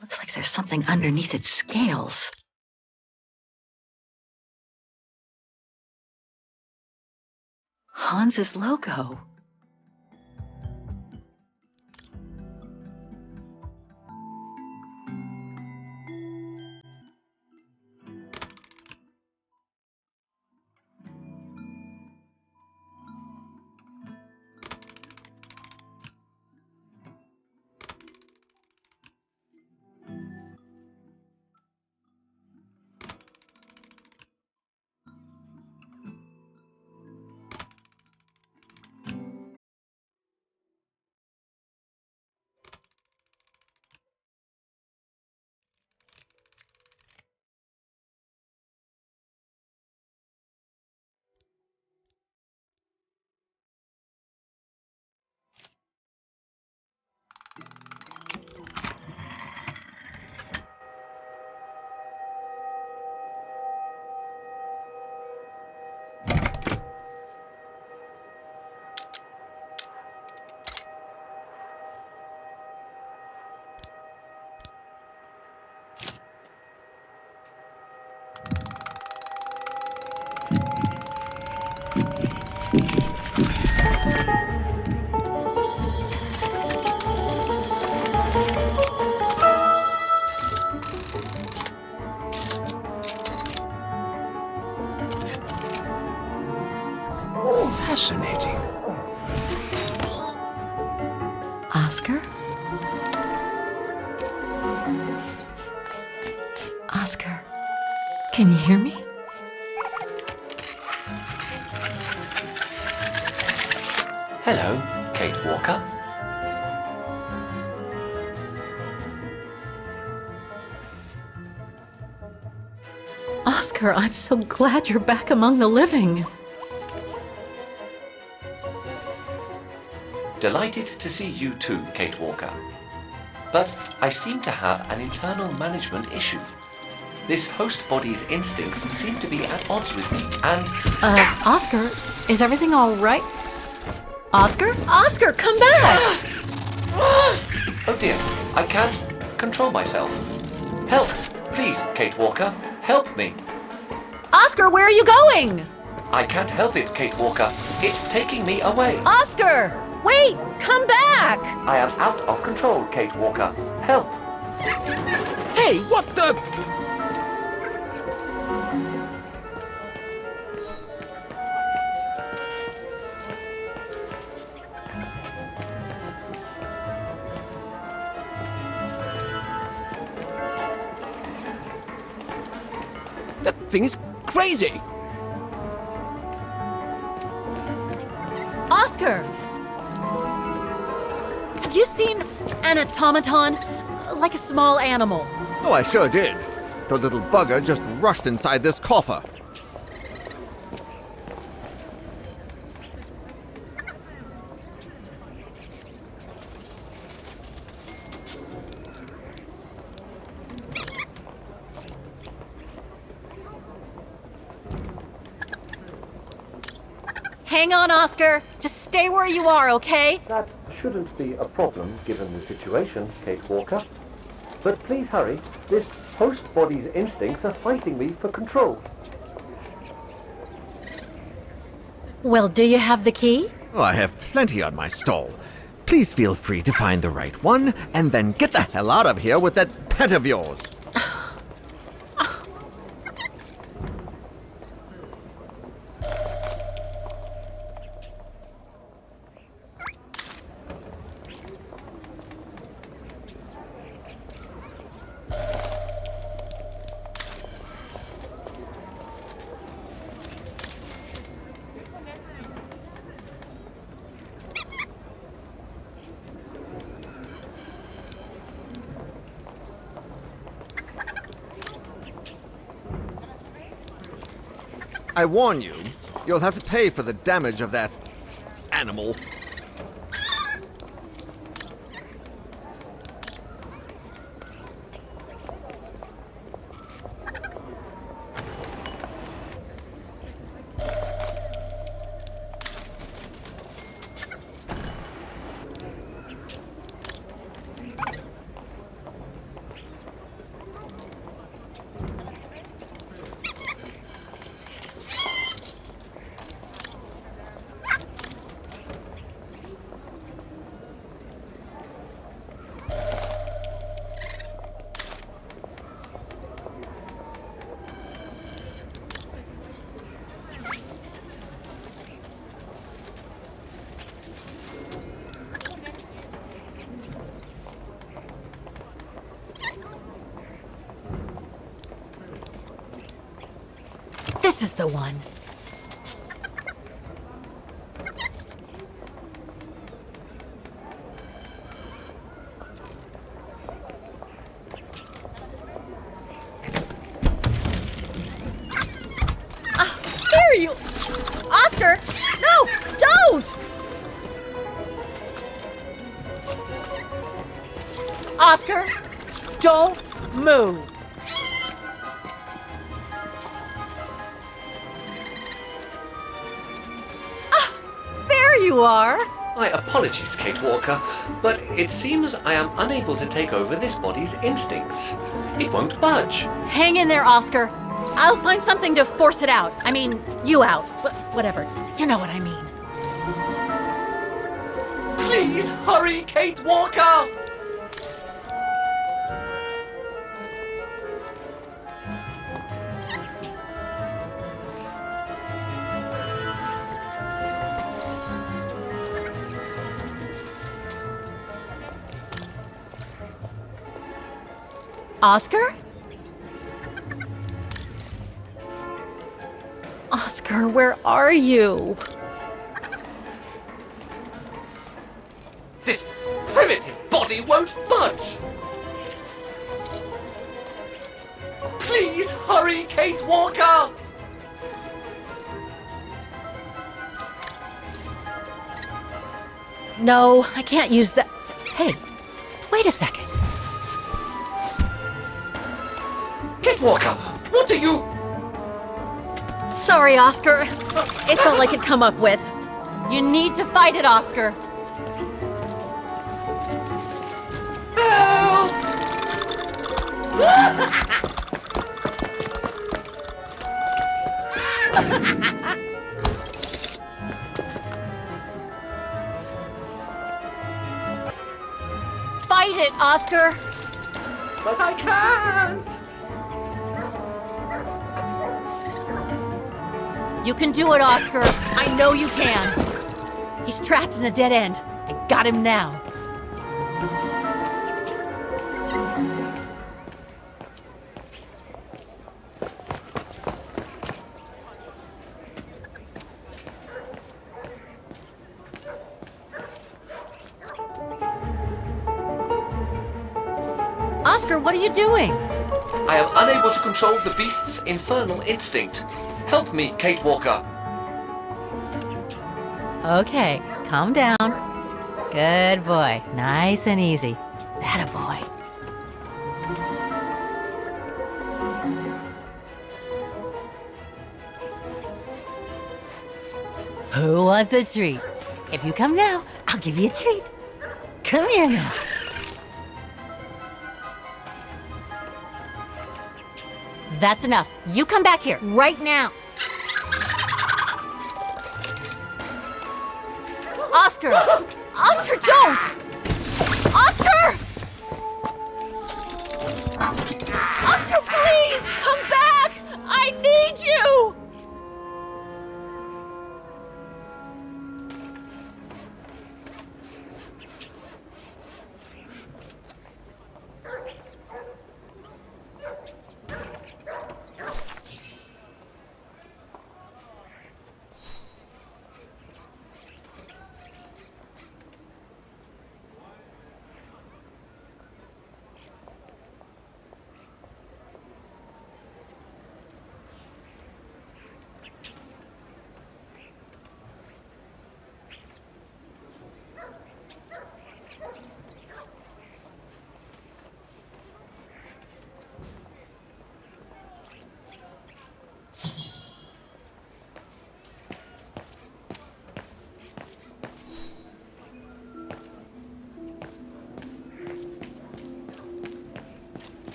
Looks like there's something underneath its scales. Hans's logo. Fascinating. Oscar? Oscar, can you hear me? Hello, Kate Walker. Oscar, I'm so glad you're back among the living. Delighted to see you too, Kate Walker. But I seem to have an internal management issue. This host body's instincts seem to be at odds with me, and... Oscar, is everything all right? Oscar? Oscar, come back! Oh dear, I can't control myself. Help! Please, Kate Walker, help me. Oscar, where are you going? I can't help it, Kate Walker. It's taking me away. Oscar! Wait! Come back! I am out of control, Kate Walker. Help! Hey, what the... That thing is crazy! Oscar! Have you seen an automaton? Like a small animal. Oh, I sure did. The little bugger just rushed inside this coffer. Hang on, Oscar. Just stay where you are, okay? That shouldn't be a problem given the situation, Kate Walker. But please hurry. This host body's instincts are fighting me for control. Well, do you have the key? Oh, I have plenty on my stall. Please feel free to find the right one, and then get the hell out of here with that pet of yours. I warn you, you'll have to pay for the damage of that animal. This is the one. There you... Oscar! No! Don't! Oscar! Don't move! You are. My apologies, Kate Walker, but it seems I am unable to take over this body's instincts. It won't budge. Hang in there, Oscar. I'll find something to force it out. I mean, you out. But whatever. You know what I mean. Please hurry, Kate Walker! Oscar? Oscar, where are you? This primitive body won't budge! Please hurry, Kate Walker! No, I can't use that. Hey, wait a second. Kate Walker, what are you... Sorry, Oscar. It's all I could come up with. You need to fight it, Oscar. Help! Fight it, Oscar. But I can't! You can do it, Oscar. I know you can. He's trapped in a dead end. I got him now. Oscar, what are you doing? I am unable to control the beast's infernal instinct. Help me, Kate Walker. Okay, calm down. Good boy. Nice and easy. That a boy. Who wants a treat? If you come now, I'll give you a treat. Come here now. That's enough. You come back here right now. Oscar! Oscar, don't! Oscar! Oscar, please! Come back! I need you!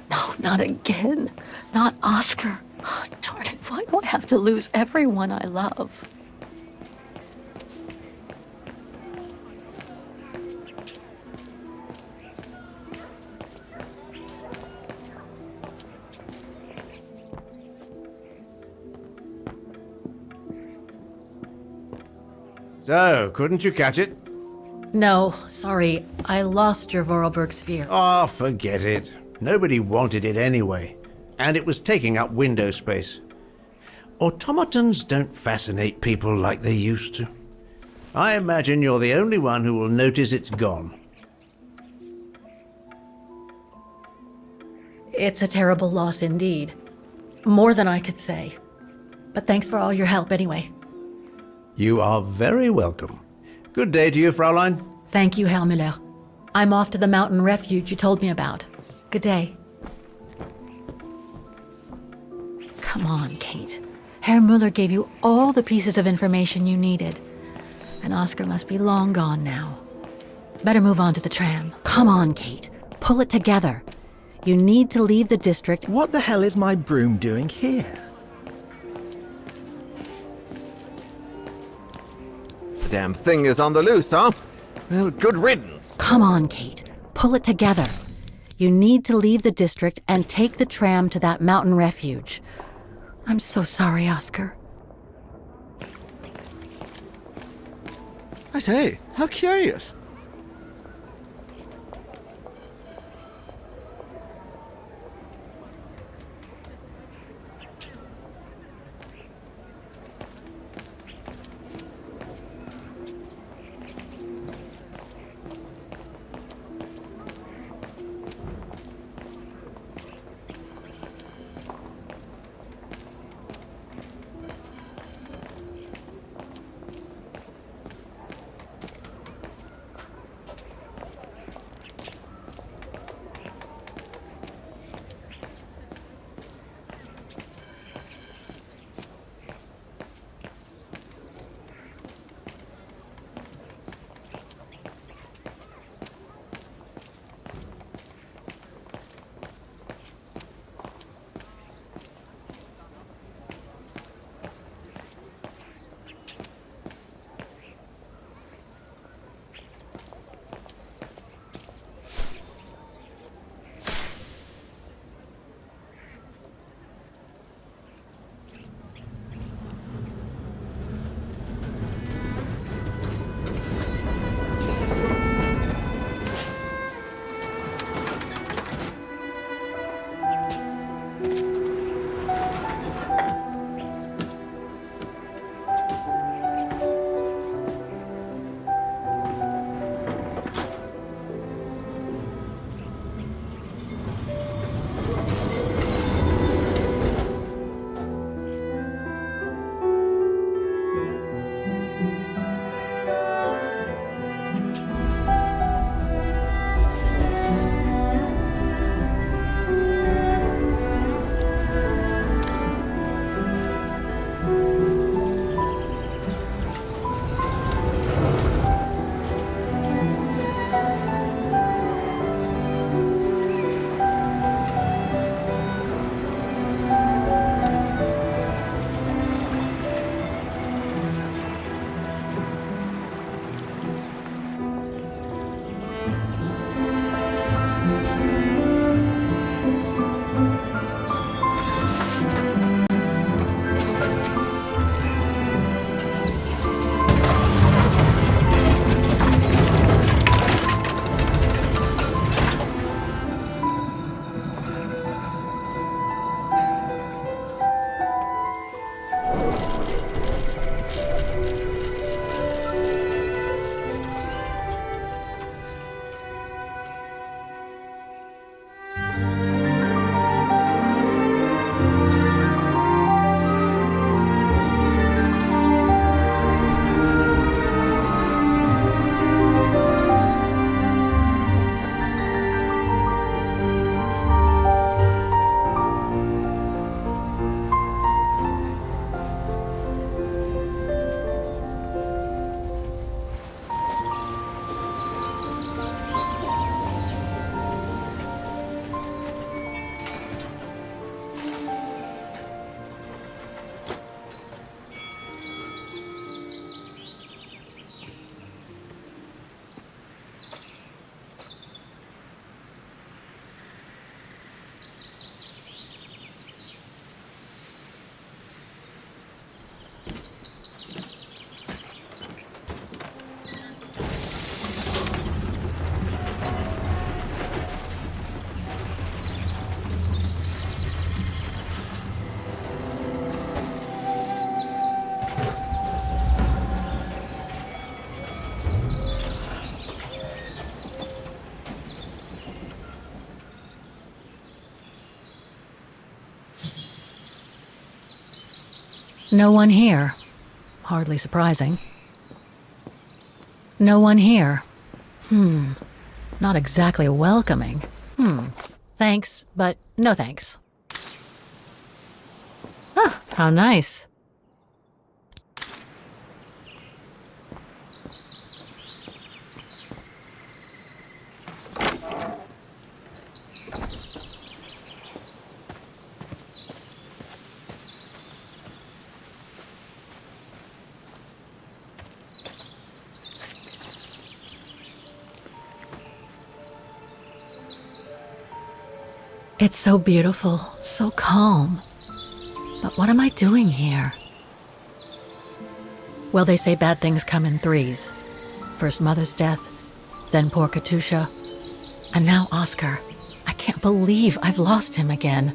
No, not again. Not Oscar. Oh, darn it, why do I have to lose everyone I love? So, couldn't you catch it? No, sorry. I lost your Vorarlberg sphere. Oh, forget it. Nobody wanted it anyway. And it was taking up window space. Automatons don't fascinate people like they used to. I imagine you're the only one who will notice it's gone. It's a terrible loss indeed. More than I could say. But thanks for all your help anyway. You are very welcome. Good day to you, Fraulein. Thank you, Herr Müller. I'm off to the mountain refuge you told me about. Good day. Come on, Kate. Herr Müller gave you all the pieces of information you needed. And Oscar must be long gone now. Better move on to the tram. Come on, Kate. Pull it together. You need to leave the district. What the hell is my broom doing here? The damn thing is on the loose, huh? Well, good riddance. Come on, Kate. Pull it together. You need to leave the district and take the tram to that mountain refuge. I'm so sorry, Oscar. I say, how curious. No one here. Hardly surprising. No one here. Not exactly welcoming. Thanks, but no thanks. Ah, how nice. It's so beautiful, so calm. But what am I doing here? Well, they say bad things come in threes. First Mother's death, then poor Katusha, and now Oscar. I can't believe I've lost him again.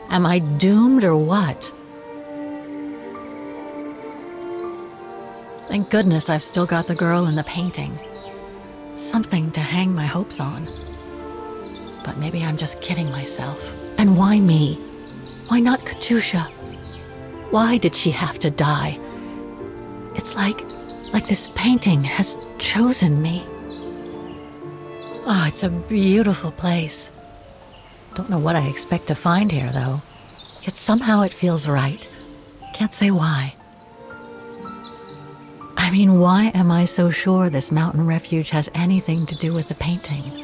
Am I doomed or what? Thank goodness I've still got the girl in the painting. Something to hang my hopes on. But maybe I'm just kidding myself. And why me? Why not Katusha? Why did she have to die? It's like this painting has chosen me. Oh, it's a beautiful place. Don't know what I expect to find here, though. Yet somehow it feels right. Can't say why. I mean, why am I so sure this mountain refuge has anything to do with the painting?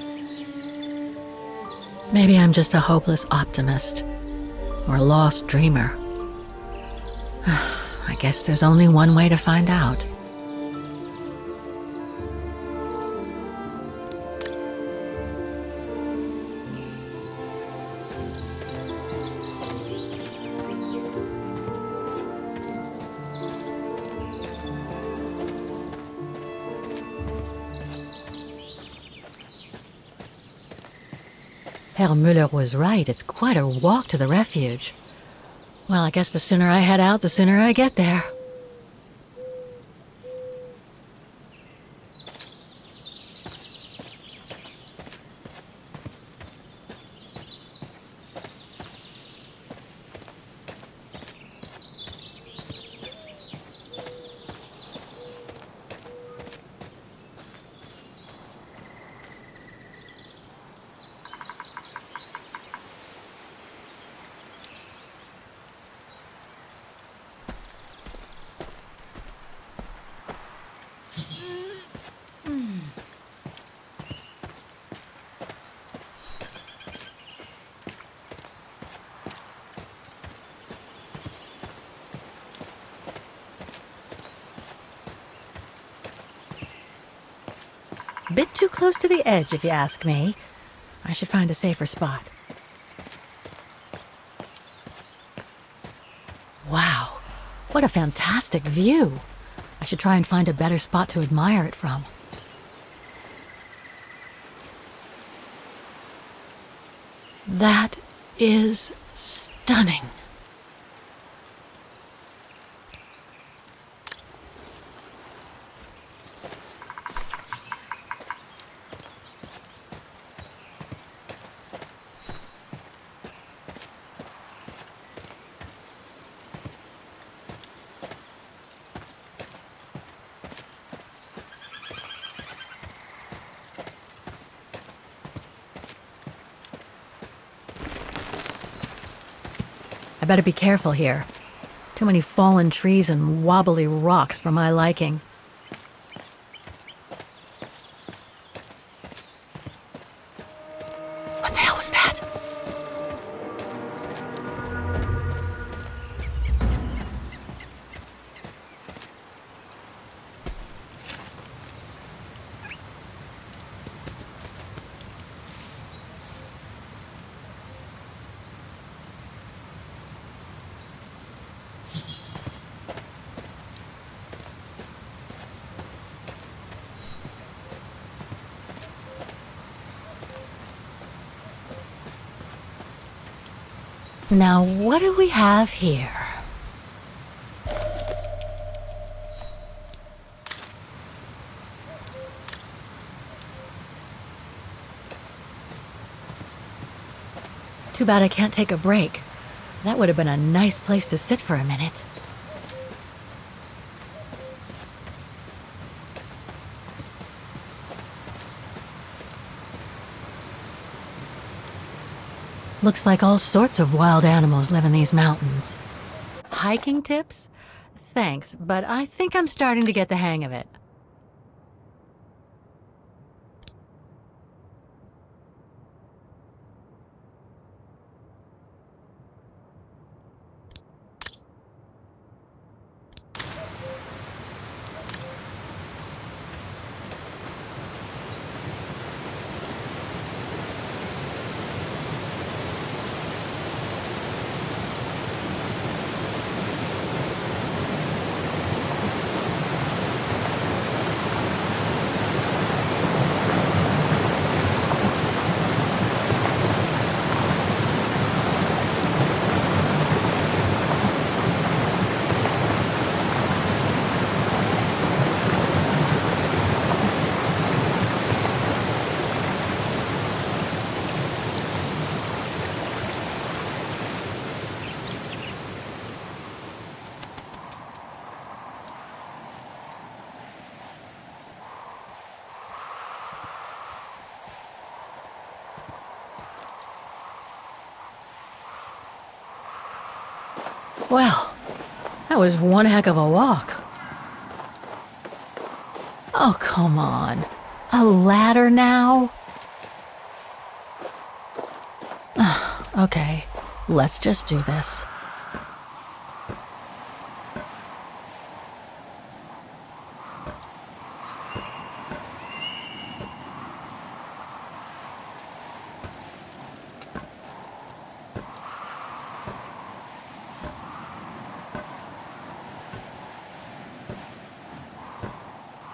Maybe I'm just a hopeless optimist, or a lost dreamer. I guess there's only one way to find out. Herr Müller was right. It's quite a walk to the refuge. Well, I guess the sooner I head out, the sooner I get there. Bit too close to the edge, if you ask me. I should find a safer spot. Wow, what a fantastic view. I should try and find a better spot to admire it from. That is stunning. I better be careful here. Too many fallen trees and wobbly rocks for my liking. What the hell was that? Now, what do we have here? Too bad I can't take a break. That would have been a nice place to sit for a minute. Looks like all sorts of wild animals live in these mountains. Hiking tips? Thanks, but I think I'm starting to get the hang of it. Well, that was one heck of a walk. Oh, come on. A ladder now? Okay, let's just do this.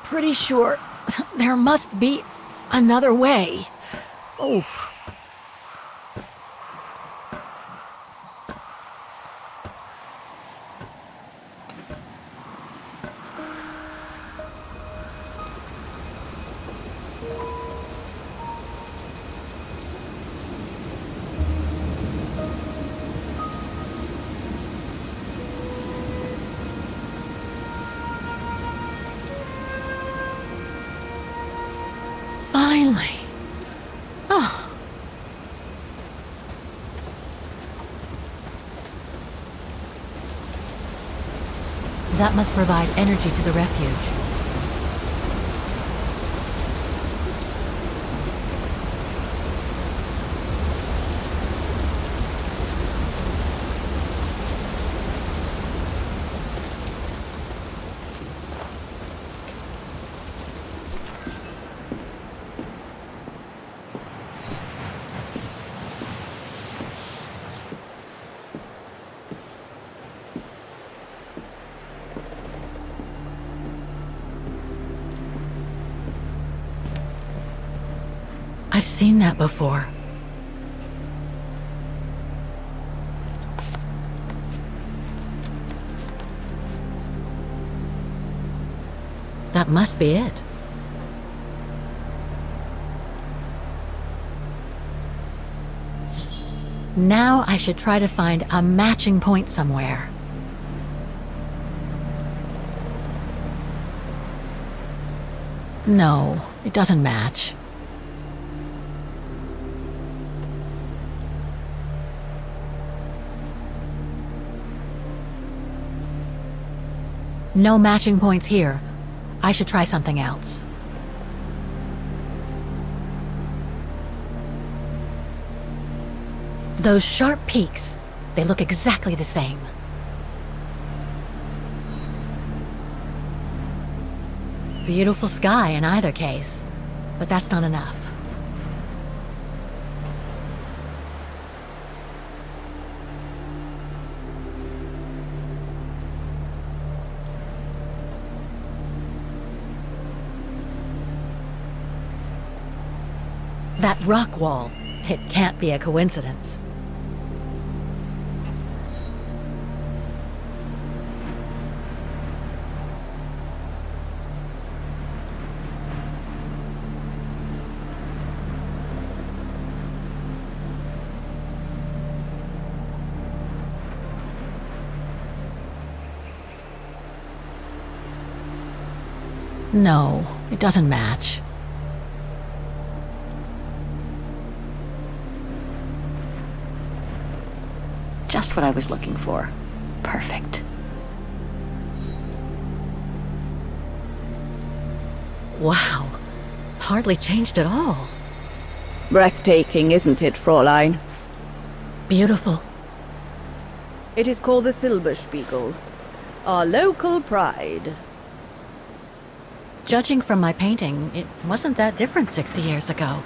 Pretty sure there must be another way. Oh. Finally. Oh. That must provide energy to the refuge. I've seen that before. That must be it. Now I should try to find a matching point somewhere. No, it doesn't match. No matching points here. I should try something else. Those sharp peaks, they look exactly the same. Beautiful sky in either case, but that's not enough. That rock wall, it can't be a coincidence. No, it doesn't match. Just what I was looking for. Perfect. Wow. Hardly changed at all. Breathtaking, isn't it, Fräulein? Beautiful. It is called the Silberspiegel, our local pride. Judging from my painting, it wasn't that different 60 years ago.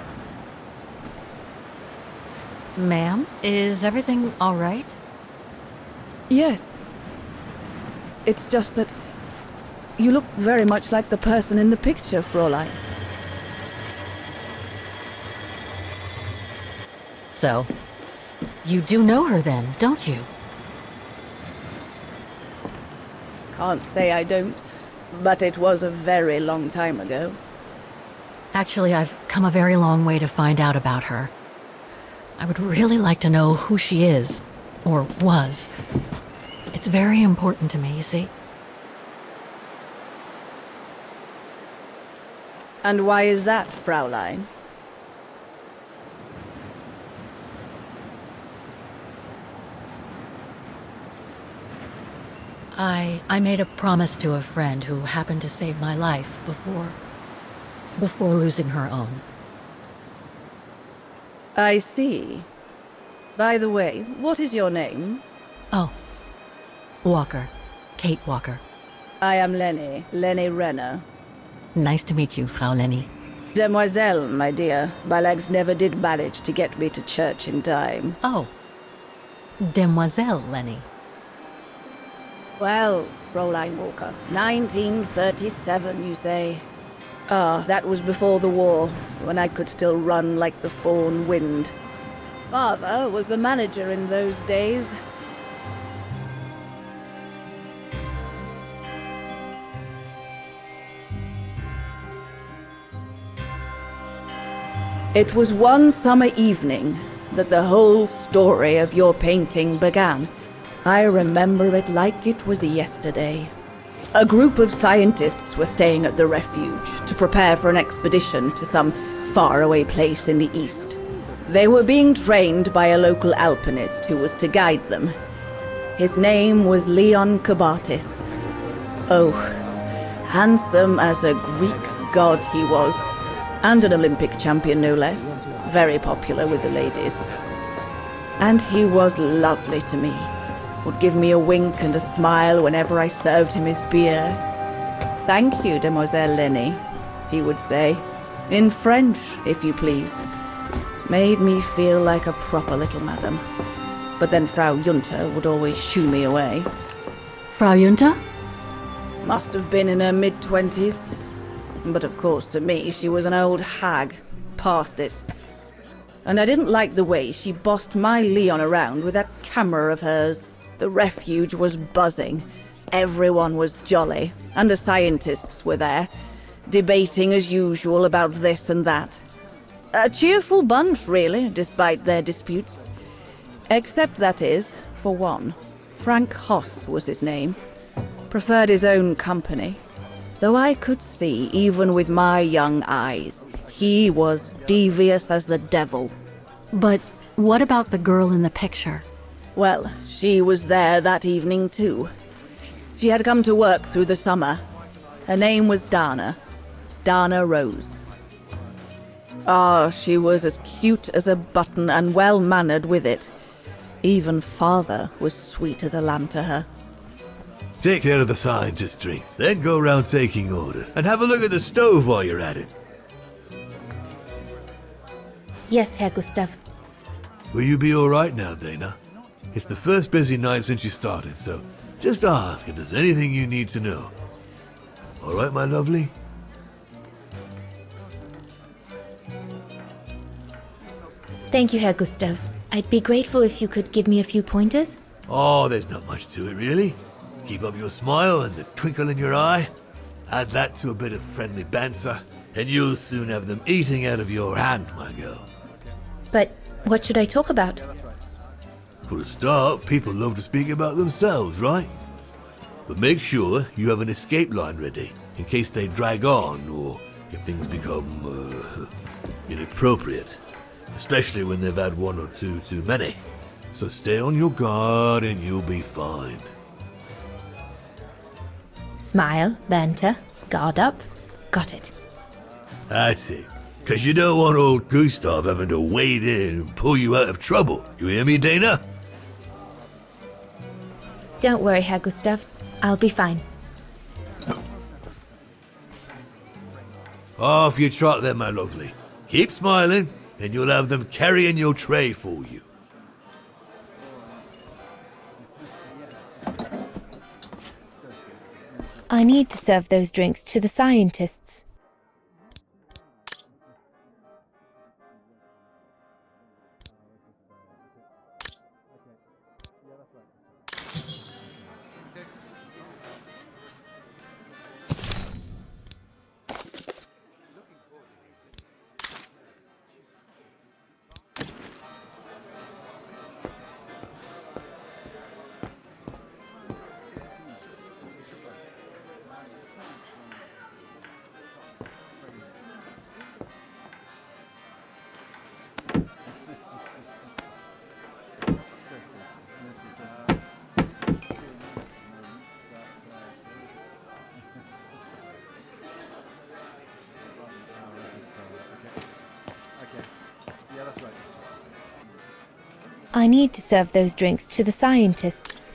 Ma'am, is everything all right? Yes. It's just that you look very much like the person in the picture, Fräulein. So, you do know her then, don't you? Can't say I don't, but it was a very long time ago. Actually, I've come a very long way to find out about her. I would really like to know who she is, or was. It's very important to me, you see. And why is that, Fräulein? I made a promise to a friend who happened to save my life before losing her own. I see. By the way, what is your name? Oh, Walker. Kate Walker. I am Lenny Renner. Nice to meet you, Frau Lenny. Demoiselle, my dear. My legs never did manage to get me to church in time. Oh. Demoiselle Lenny. Well, Fräulein Walker, 1937, you say? Ah, that was before the war, when I could still run like the fawn wind. Father was the manager in those days. It was one summer evening that the whole story of your painting began. I remember it like it was yesterday. A group of scientists were staying at the refuge to prepare for an expedition to some faraway place in the east. They were being trained by a local alpinist who was to guide them. His name was Leon Kabatis. Oh, handsome as a Greek god he was, and an Olympic champion no less, very popular with the ladies. And he was lovely to me. Would give me a wink and a smile whenever I served him his beer. Thank you, Demoiselle Lenny, he would say. In French, if you please. Made me feel like a proper little madam. But then Frau Junta would always shoo me away. Frau Junta? Must have been in her mid-20s. But of course, to me, she was an old hag. Past it. And I didn't like the way she bossed my Leon around with that camera of hers. The refuge was buzzing. Everyone was jolly. And the scientists were there, debating as usual about this and that. A cheerful bunch, really, despite their disputes. Except, that is, for one. Frank Hoss was his name. Preferred his own company. Though I could see, even with my young eyes, he was devious as the devil. But what about the girl in the picture? Well, she was there that evening too. She had come to work through the summer. Her name was Dana Roze. Ah, she was as cute as a button and well-mannered with it. Even father was sweet as a lamb to her. Take care of the scientist drinks, then go round taking orders. And have a look at the stove while you're at it. Yes, Herr Gustav. Will you be alright now, Dana? It's the first busy night since you started, so just ask if there's anything you need to know. Alright, my lovely? Thank you, Herr Gustav. I'd be grateful if you could give me a few pointers. Oh, there's not much to it, really. Keep up your smile and the twinkle in your eye. Add that to a bit of friendly banter, and you'll soon have them eating out of your hand, my girl. But what should I talk about? For a start, people love to speak about themselves, right? But make sure you have an escape line ready, in case they drag on, or if things become, inappropriate. Especially when they've had one or two too many. So stay on your guard and you'll be fine. Smile, banter, guard up. Got it. That's it. Because you don't want old Gustav having to wade in and pull you out of trouble. You hear me, Dana? Don't worry, Herr Gustav. I'll be fine. Off you trot then, my lovely. Keep smiling, and you'll have them carrying your tray for you. I need to serve those drinks to the scientists. I need to serve those drinks to the scientists.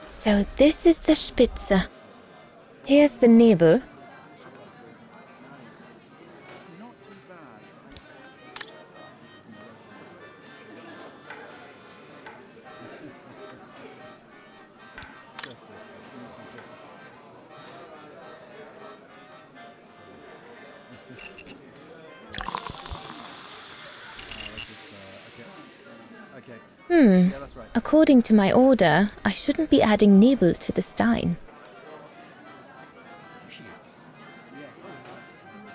So this is the Spitze. Here's the Nebel. According to my order, I shouldn't be adding Nebel to the Stein.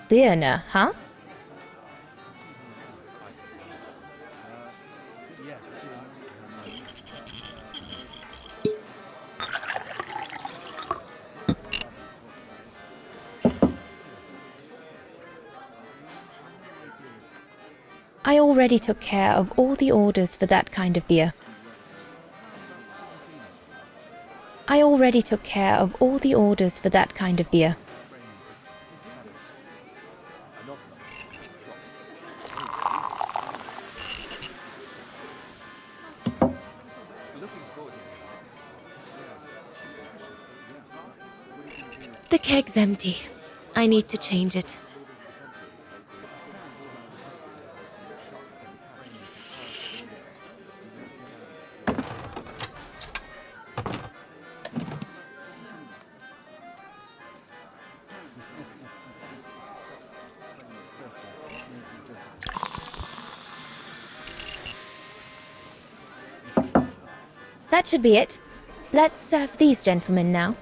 Birne, huh? I already took care of all the orders for that kind of beer. I already took care of all the orders for that kind of beer. The keg's empty. I need to change it. That should be it. Let's serve these gentlemen now.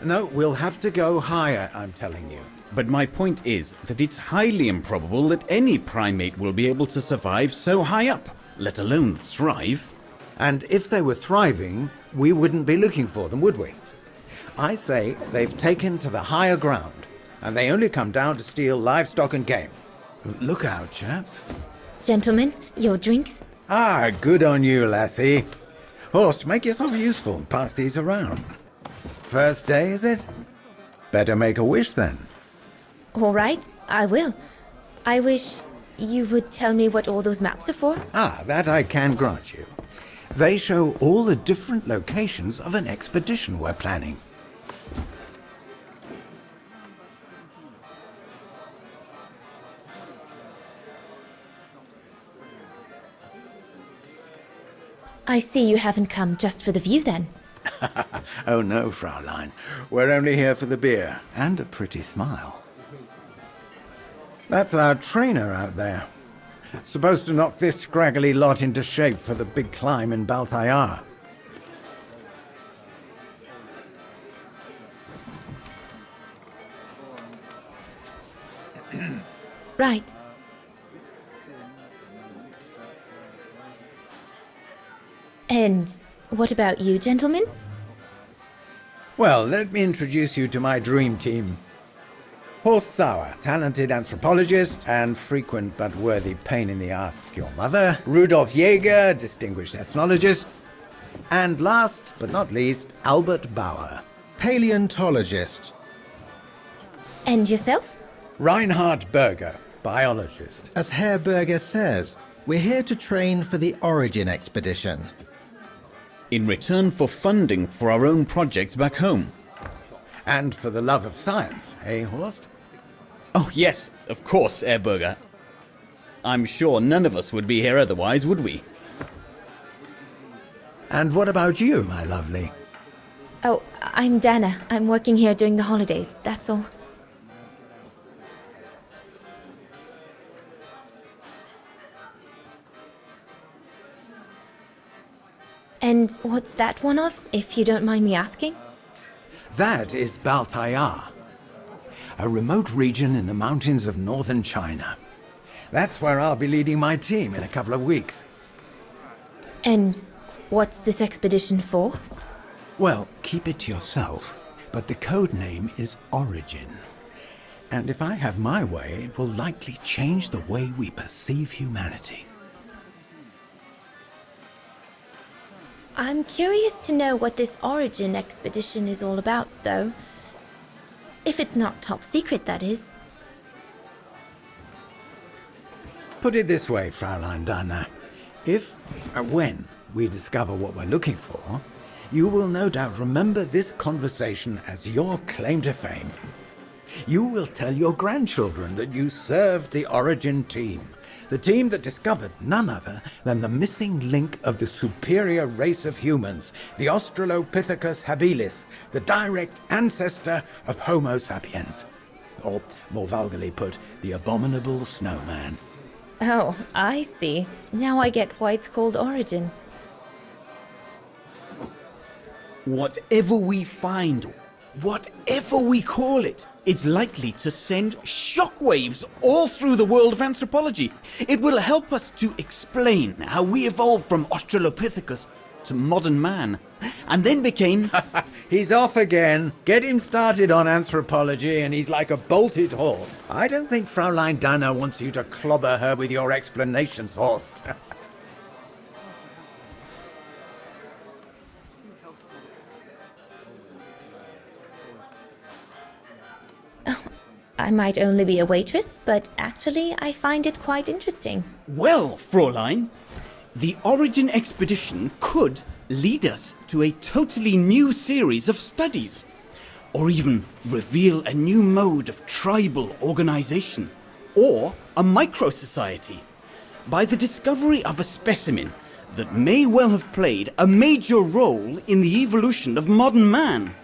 No, we'll have to go higher, I'm telling you. But my point is that it's highly improbable that any primate will be able to survive so high up, let alone thrive. And if they were thriving, we wouldn't be looking for them, would we? I say they've taken to the higher ground, and they only come down to steal livestock and game. Look out, chaps. Gentlemen, your drinks? Ah, good on you, lassie. Horst, make yourself useful and pass these around. First day, is it? Better make a wish then. All right, I will. I wish you would tell me what all those maps are for. Ah, that I can grant you. They show all the different locations of an expedition we're planning. I see you haven't come just for the view then. Oh no, Fraulein. We're only here for the beer and a pretty smile. That's our trainer out there. Supposed to knock this scraggly lot into shape for the big climb in Baltayar. Right. And what about you, gentlemen? Well, let me introduce you to my dream team. Horst Sauer, talented anthropologist and frequent but worthy pain in the ass to your mother. Rudolf Jäger, distinguished ethnologist. And last but not least, Albert Bauer, paleontologist. And yourself? Reinhard Berger, biologist. As Herr Berger says, we're here to train for the Origin expedition. In return for funding for our own projects back home. And for the love of science, eh, Horst? Oh, yes, of course, Herr Berger. I'm sure none of us would be here otherwise, would we? And what about you, my lovely? Oh, I'm Dana. I'm working here during the holidays, that's all. And what's that one of, if you don't mind me asking? That is Baltayar, a remote region in the mountains of northern China. That's where I'll be leading my team in a couple of weeks. And what's this expedition for? Well, keep it to yourself, but the code name is Origin. And if I have my way, it will likely change the way we perceive humanity. I'm curious to know what this Origin expedition is all about, though. If it's not top secret, that is. Put it this way, Fraulein Dana. If, when, we discover what we're looking for, you will no doubt remember this conversation as your claim to fame. You will tell your grandchildren that you served the Origin team. The team that discovered none other than the missing link of the superior race of humans, the Australopithecus habilis, the direct ancestor of Homo sapiens. Or, more vulgarly put, the abominable snowman. Oh, I see. Now I get why it's called Origin. Whatever we find, whatever we call it, it's likely to send shockwaves all through the world of anthropology. It will help us to explain how we evolved from Australopithecus to modern man, and then became... He's off again. Get him started on anthropology and he's like a bolted horse. I don't think Fraulein Dana wants you to clobber her with your explanations, Horst. I might only be a waitress, but actually I find it quite interesting. Well, Fräulein, the Origin expedition could lead us to a totally new series of studies, or even reveal a new mode of tribal organization, or a micro-society, by the discovery of a specimen that may well have played a major role in the evolution of modern man.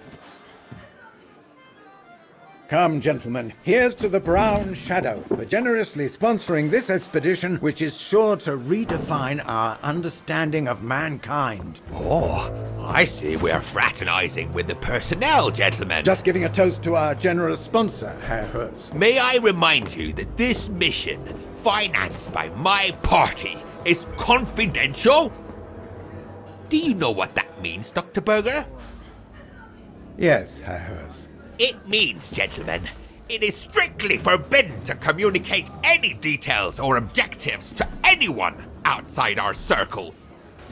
Come, gentlemen, here's to the Brown Shadow for generously sponsoring this expedition, which is sure to redefine our understanding of mankind. Oh, I see we're fraternizing with the personnel, gentlemen. Just giving a toast to our generous sponsor, Herr Herz. May I remind you that this mission, financed by my party, is confidential? Do you know what that means, Dr. Berger? Yes, Herr Herz. It means, gentlemen, it is strictly forbidden to communicate any details or objectives to anyone outside our circle,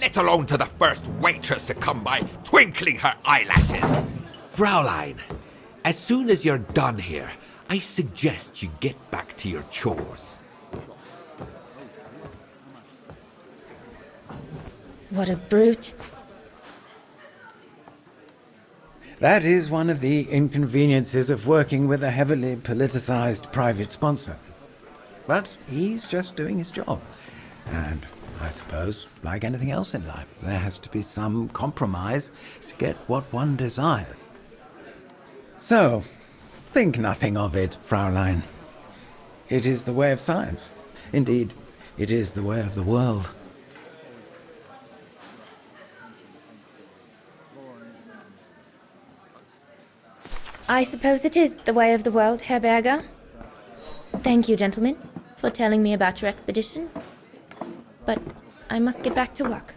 let alone to the first waitress to come by twinkling her eyelashes. Fraulein, as soon as you're done here, I suggest you get back to your chores. What a brute. That is one of the inconveniences of working with a heavily politicized private sponsor. But he's just doing his job. And I suppose, like anything else in life, there has to be some compromise to get what one desires. So, think nothing of it, Fraulein. It is the way of science. Indeed, it is the way of the world. I suppose it is the way of the world, Herr Berger. Thank you, gentlemen. for telling me about your expedition. But I must get back to work.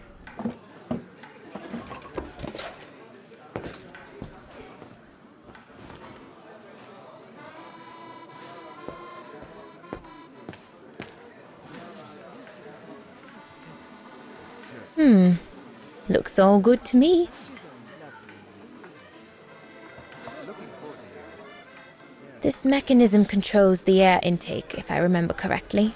Looks all good to me. This mechanism controls the air intake, if I remember correctly.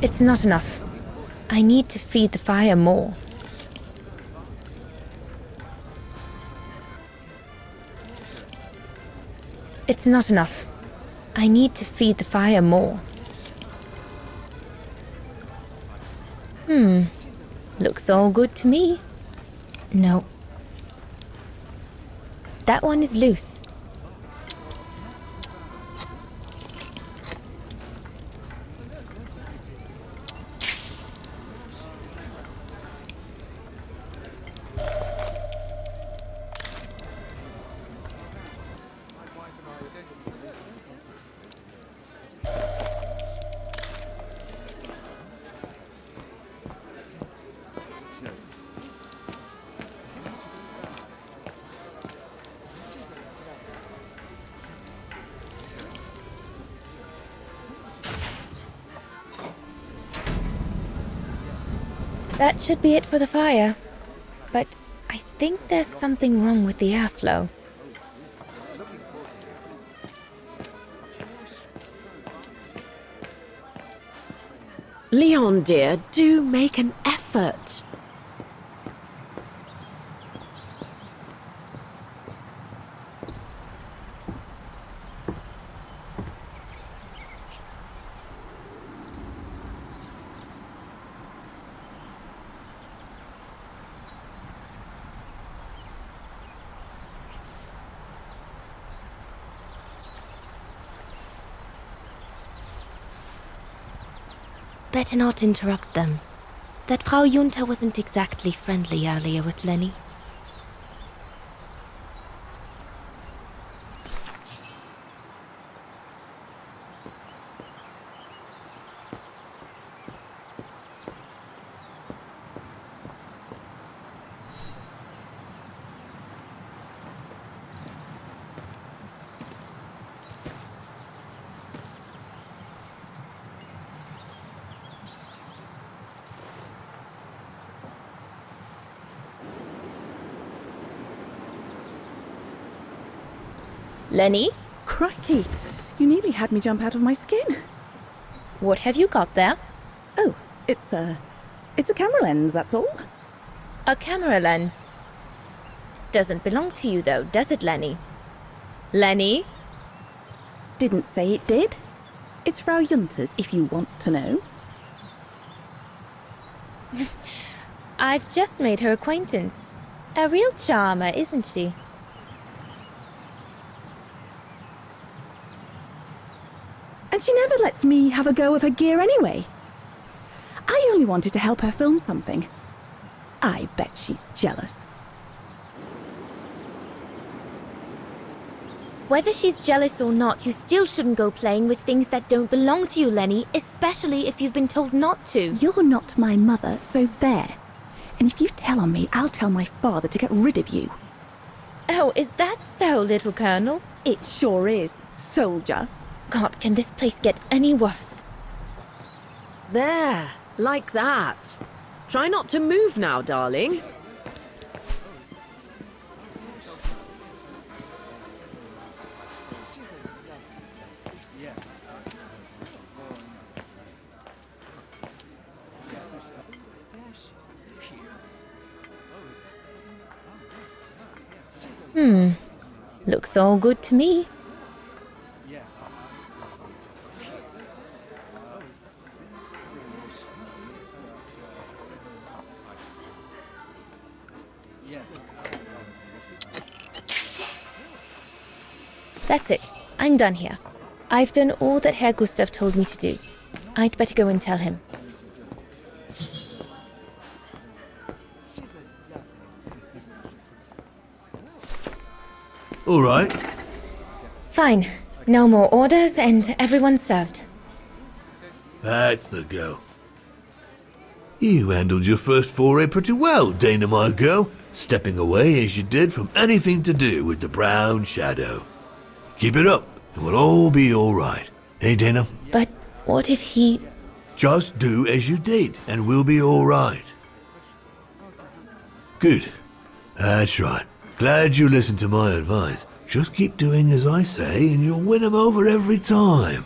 It's not enough. I need to feed the fire more. It's not enough. I need to feed the fire more. Looks all good to me. No. That one is loose. That should be it for the fire. But I think there's something wrong with the airflow. Leon, dear, do make an effort. Better not interrupt them. That Frau Junta wasn't exactly friendly earlier with Lenny. Lenny? Crikey! You nearly had me jump out of my skin. What have you got there? Oh, it's a camera lens, that's all. A camera lens? Doesn't belong to you though, does it, Lenny? Lenny? Didn't say it did. It's Frau Junta's, if you want to know. I've just made her acquaintance. A real charmer, isn't she? And she never lets me have a go of her gear anyway. I only wanted to help her film something. I bet she's jealous. Whether she's jealous or not, you still shouldn't go playing with things that don't belong to you, Lenny, especially if you've been told not to. You're not my mother, so there. And if you tell on me, I'll tell my father to get rid of you. Oh, is that so, little Colonel? It sure is, soldier. God, can this place get any worse? There, like that. Try not to move now, darling. Looks all good to me. That's it. I'm done here. I've done all that Herr Gustav told me to do. I'd better go and tell him. All right. Fine. No more orders and everyone's served. That's the go. You handled your first foray pretty well, Dana, my girl, stepping away as you did from anything to do with the Brown Shadow. Keep it up, and we'll all be all right. Hey, Dana? But what if he... Just do as you did, and we'll be all right. Good. That's right. Glad you listened to my advice. Just keep doing as I say, and you'll win 'em over every time.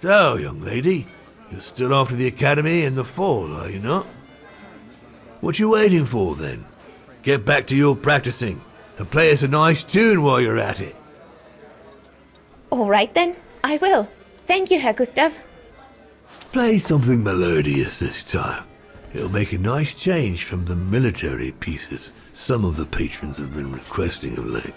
So, young lady, you're still off to the academy in the fall, are you not? What you waiting for, then? Get back to your practicing, and play us a nice tune while you're at it. All right then, I will. Thank you, Herr Gustav. Play something melodious this time. It'll make a nice change from the military pieces some of the patrons have been requesting of late.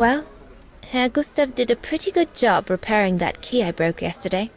Well, Herr Gustav did a pretty good job repairing that key I broke yesterday.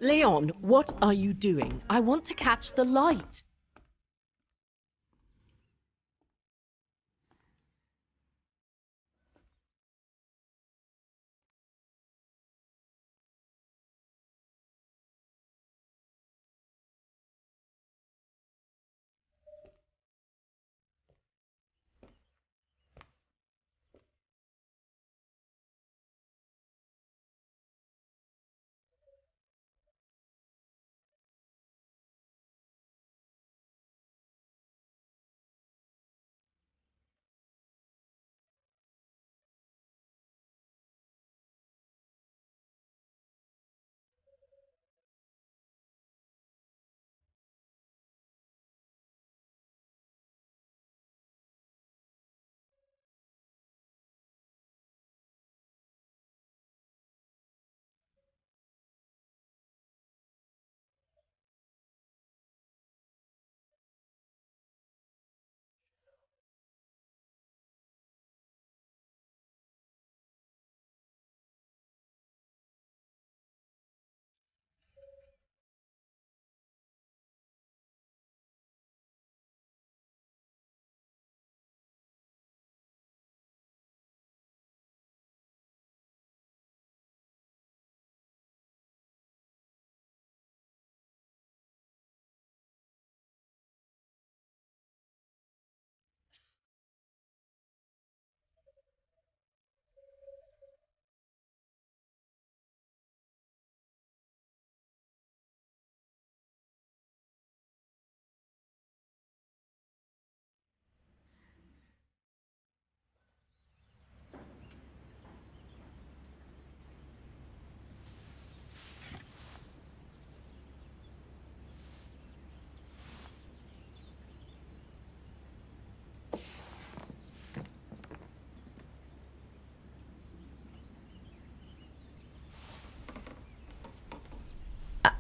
Leon, what are you doing? I want to catch the light.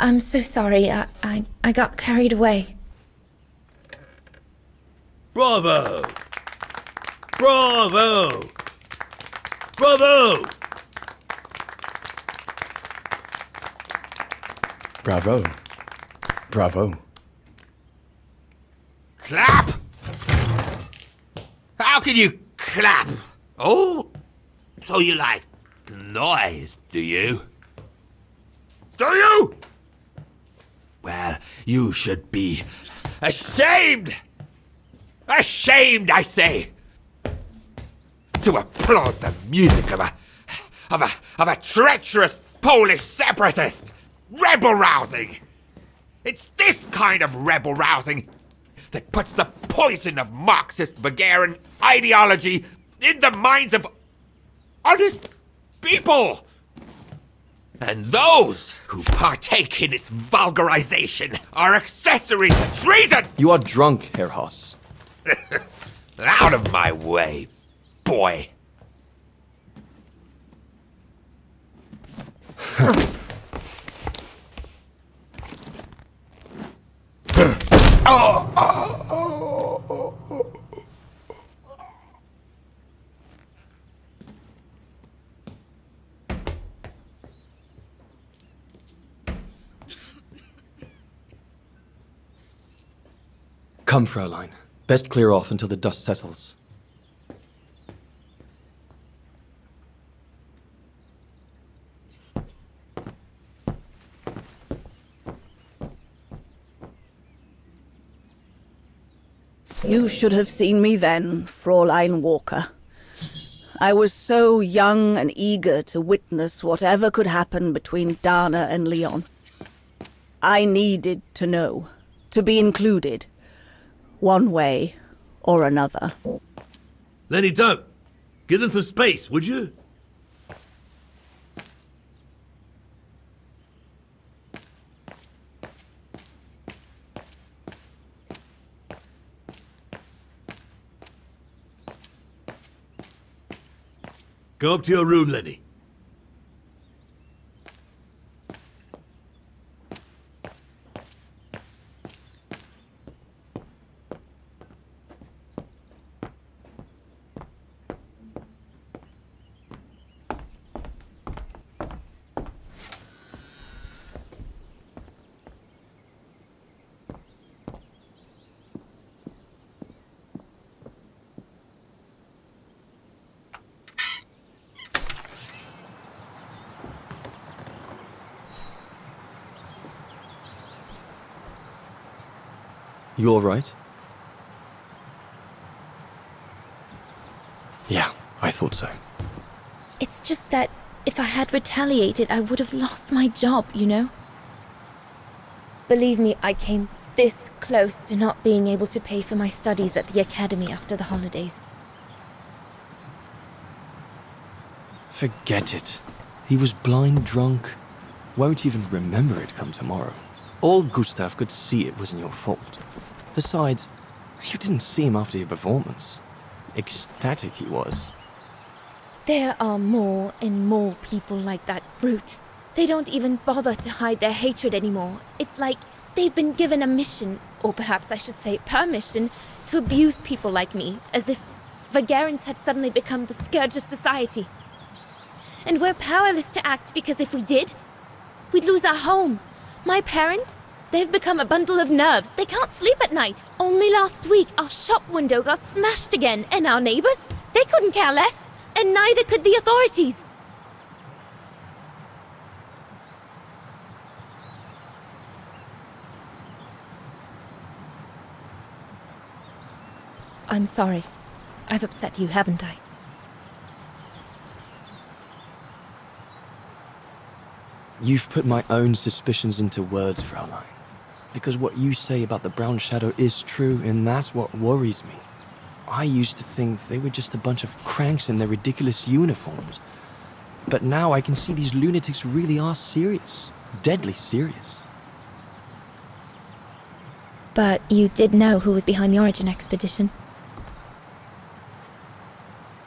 I'm so sorry. I got carried away. Bravo! Bravo! Bravo! Bravo. Bravo. Clap? How can you clap? Oh, so you like noise, do you? Do you? Well, you should be ashamed! Ashamed, I say! To applaud the music of a treacherous Polish separatist! Rebel-rousing! It's this kind of rebel-rousing that puts the poison of Marxist Bulgarian ideology in the minds of honest people! And those who partake in its vulgarization are accessories to treason! You are drunk, Herr Haas. Out of my way, boy. Come, Fräulein. Best clear off until the dust settles. You should have seen me then, Fräulein Walker. I was so young and eager to witness whatever could happen between Dana and Leon. I needed to know, to be included, one way or another. Lenny, don't. Give them some space, would you? Go up to your room, Lenny. You all right? Yeah, I thought so. It's just that if I had retaliated, I would have lost my job, you know? Believe me, I came this close to not being able to pay for my studies at the academy after the holidays. Forget it. He was blind drunk. Won't even remember it come tomorrow. All Gustav could see it wasn't your fault. Besides, you didn't see him after your performance. Ecstatic he was. There are more and more people like that brute. They don't even bother to hide their hatred anymore. It's like they've been given a mission, or perhaps I should say permission, to abuse people like me, as if Vagarans had suddenly become the scourge of society. And we're powerless to act because if we did, we'd lose our home. My parents, they've become a bundle of nerves. They can't sleep at night. Only last week, our shop window got smashed again, and our neighbors, they couldn't care less, and neither could the authorities. I'm sorry. I've upset you, haven't I? You've put my own suspicions into words, Fräulein. Because what you say about the Brown Shadow is true, and that's what worries me. I used to think they were just a bunch of cranks in their ridiculous uniforms. But now I can see these lunatics really are serious. Deadly serious. But you did know who was behind the Origin expedition?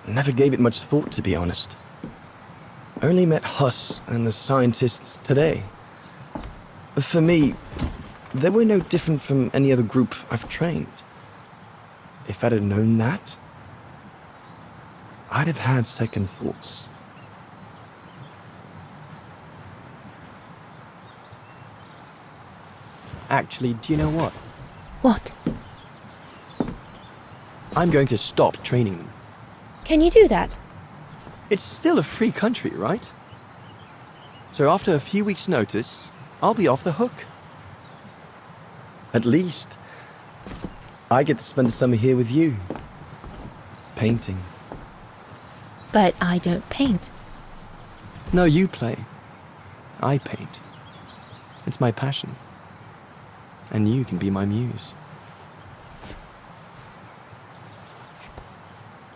Never gave it much thought, to be honest. Only met Huss and the scientists today. For me, they were no different from any other group I've trained. If I'd have known that, I'd have had second thoughts. Actually, do you know what? What? I'm going to stop training them. Can you do that? It's still a free country, right? So after a few weeks' notice, I'll be off the hook. At least, I get to spend the summer here with you. Painting. But I don't paint. No, you play. I paint. It's my passion. And you can be my muse.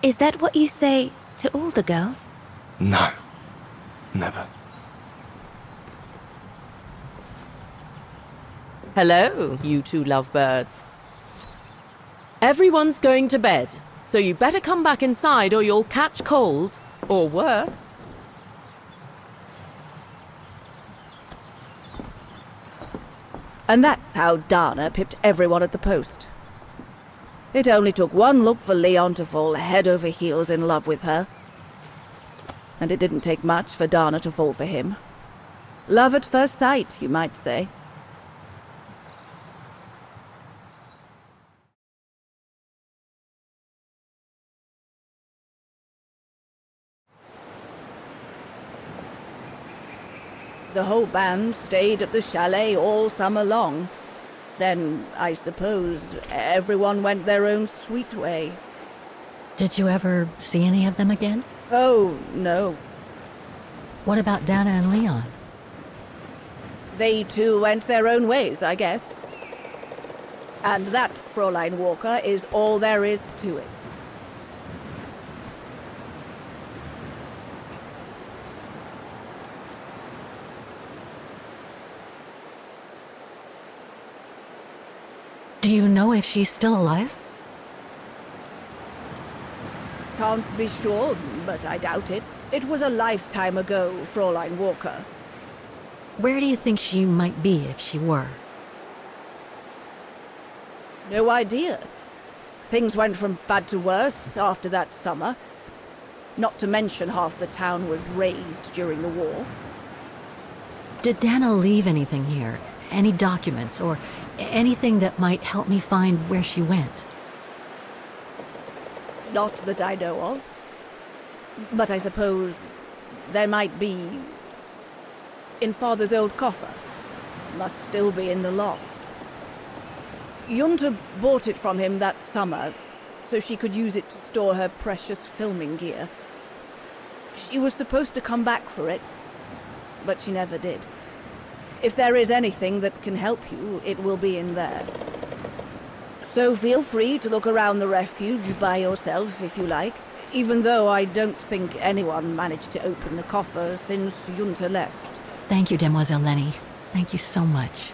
Is that what you say to all the girls? No. Never. Hello, you two lovebirds. Everyone's going to bed, so you better come back inside or you'll catch cold, or worse. And that's how Dana pipped everyone at the post. It only took one look for Leon to fall head over heels in love with her. And it didn't take much for Dana to fall for him. Love at first sight, you might say. The whole band stayed at the chalet all summer long. Then, I suppose, everyone went their own sweet way. Did you ever see any of them again? Oh, no. What about Dana and Leon? They too went their own ways, I guess. And that, Fräulein Walker, is all there is to it. Do you know if she's still alive? Can't be sure, but I doubt it. It was a lifetime ago, Fräulein Walker. Where do you think she might be if she were? No idea. Things went from bad to worse after that summer. Not to mention half the town was razed during the war. Did Dana leave anything here? Any documents or anything that might help me find where she went? Not that I know of. But I suppose there might be in Father's old coffer. Must still be in the loft. Junta bought it from him that summer, so she could use it to store her precious filming gear. She was supposed to come back for it, but she never did. If there is anything that can help you, it will be in there. So feel free to look around the refuge by yourself if you like, even though I don't think anyone managed to open the coffer since Junta left. Thank you, Demoiselle Lenny. Thank you so much.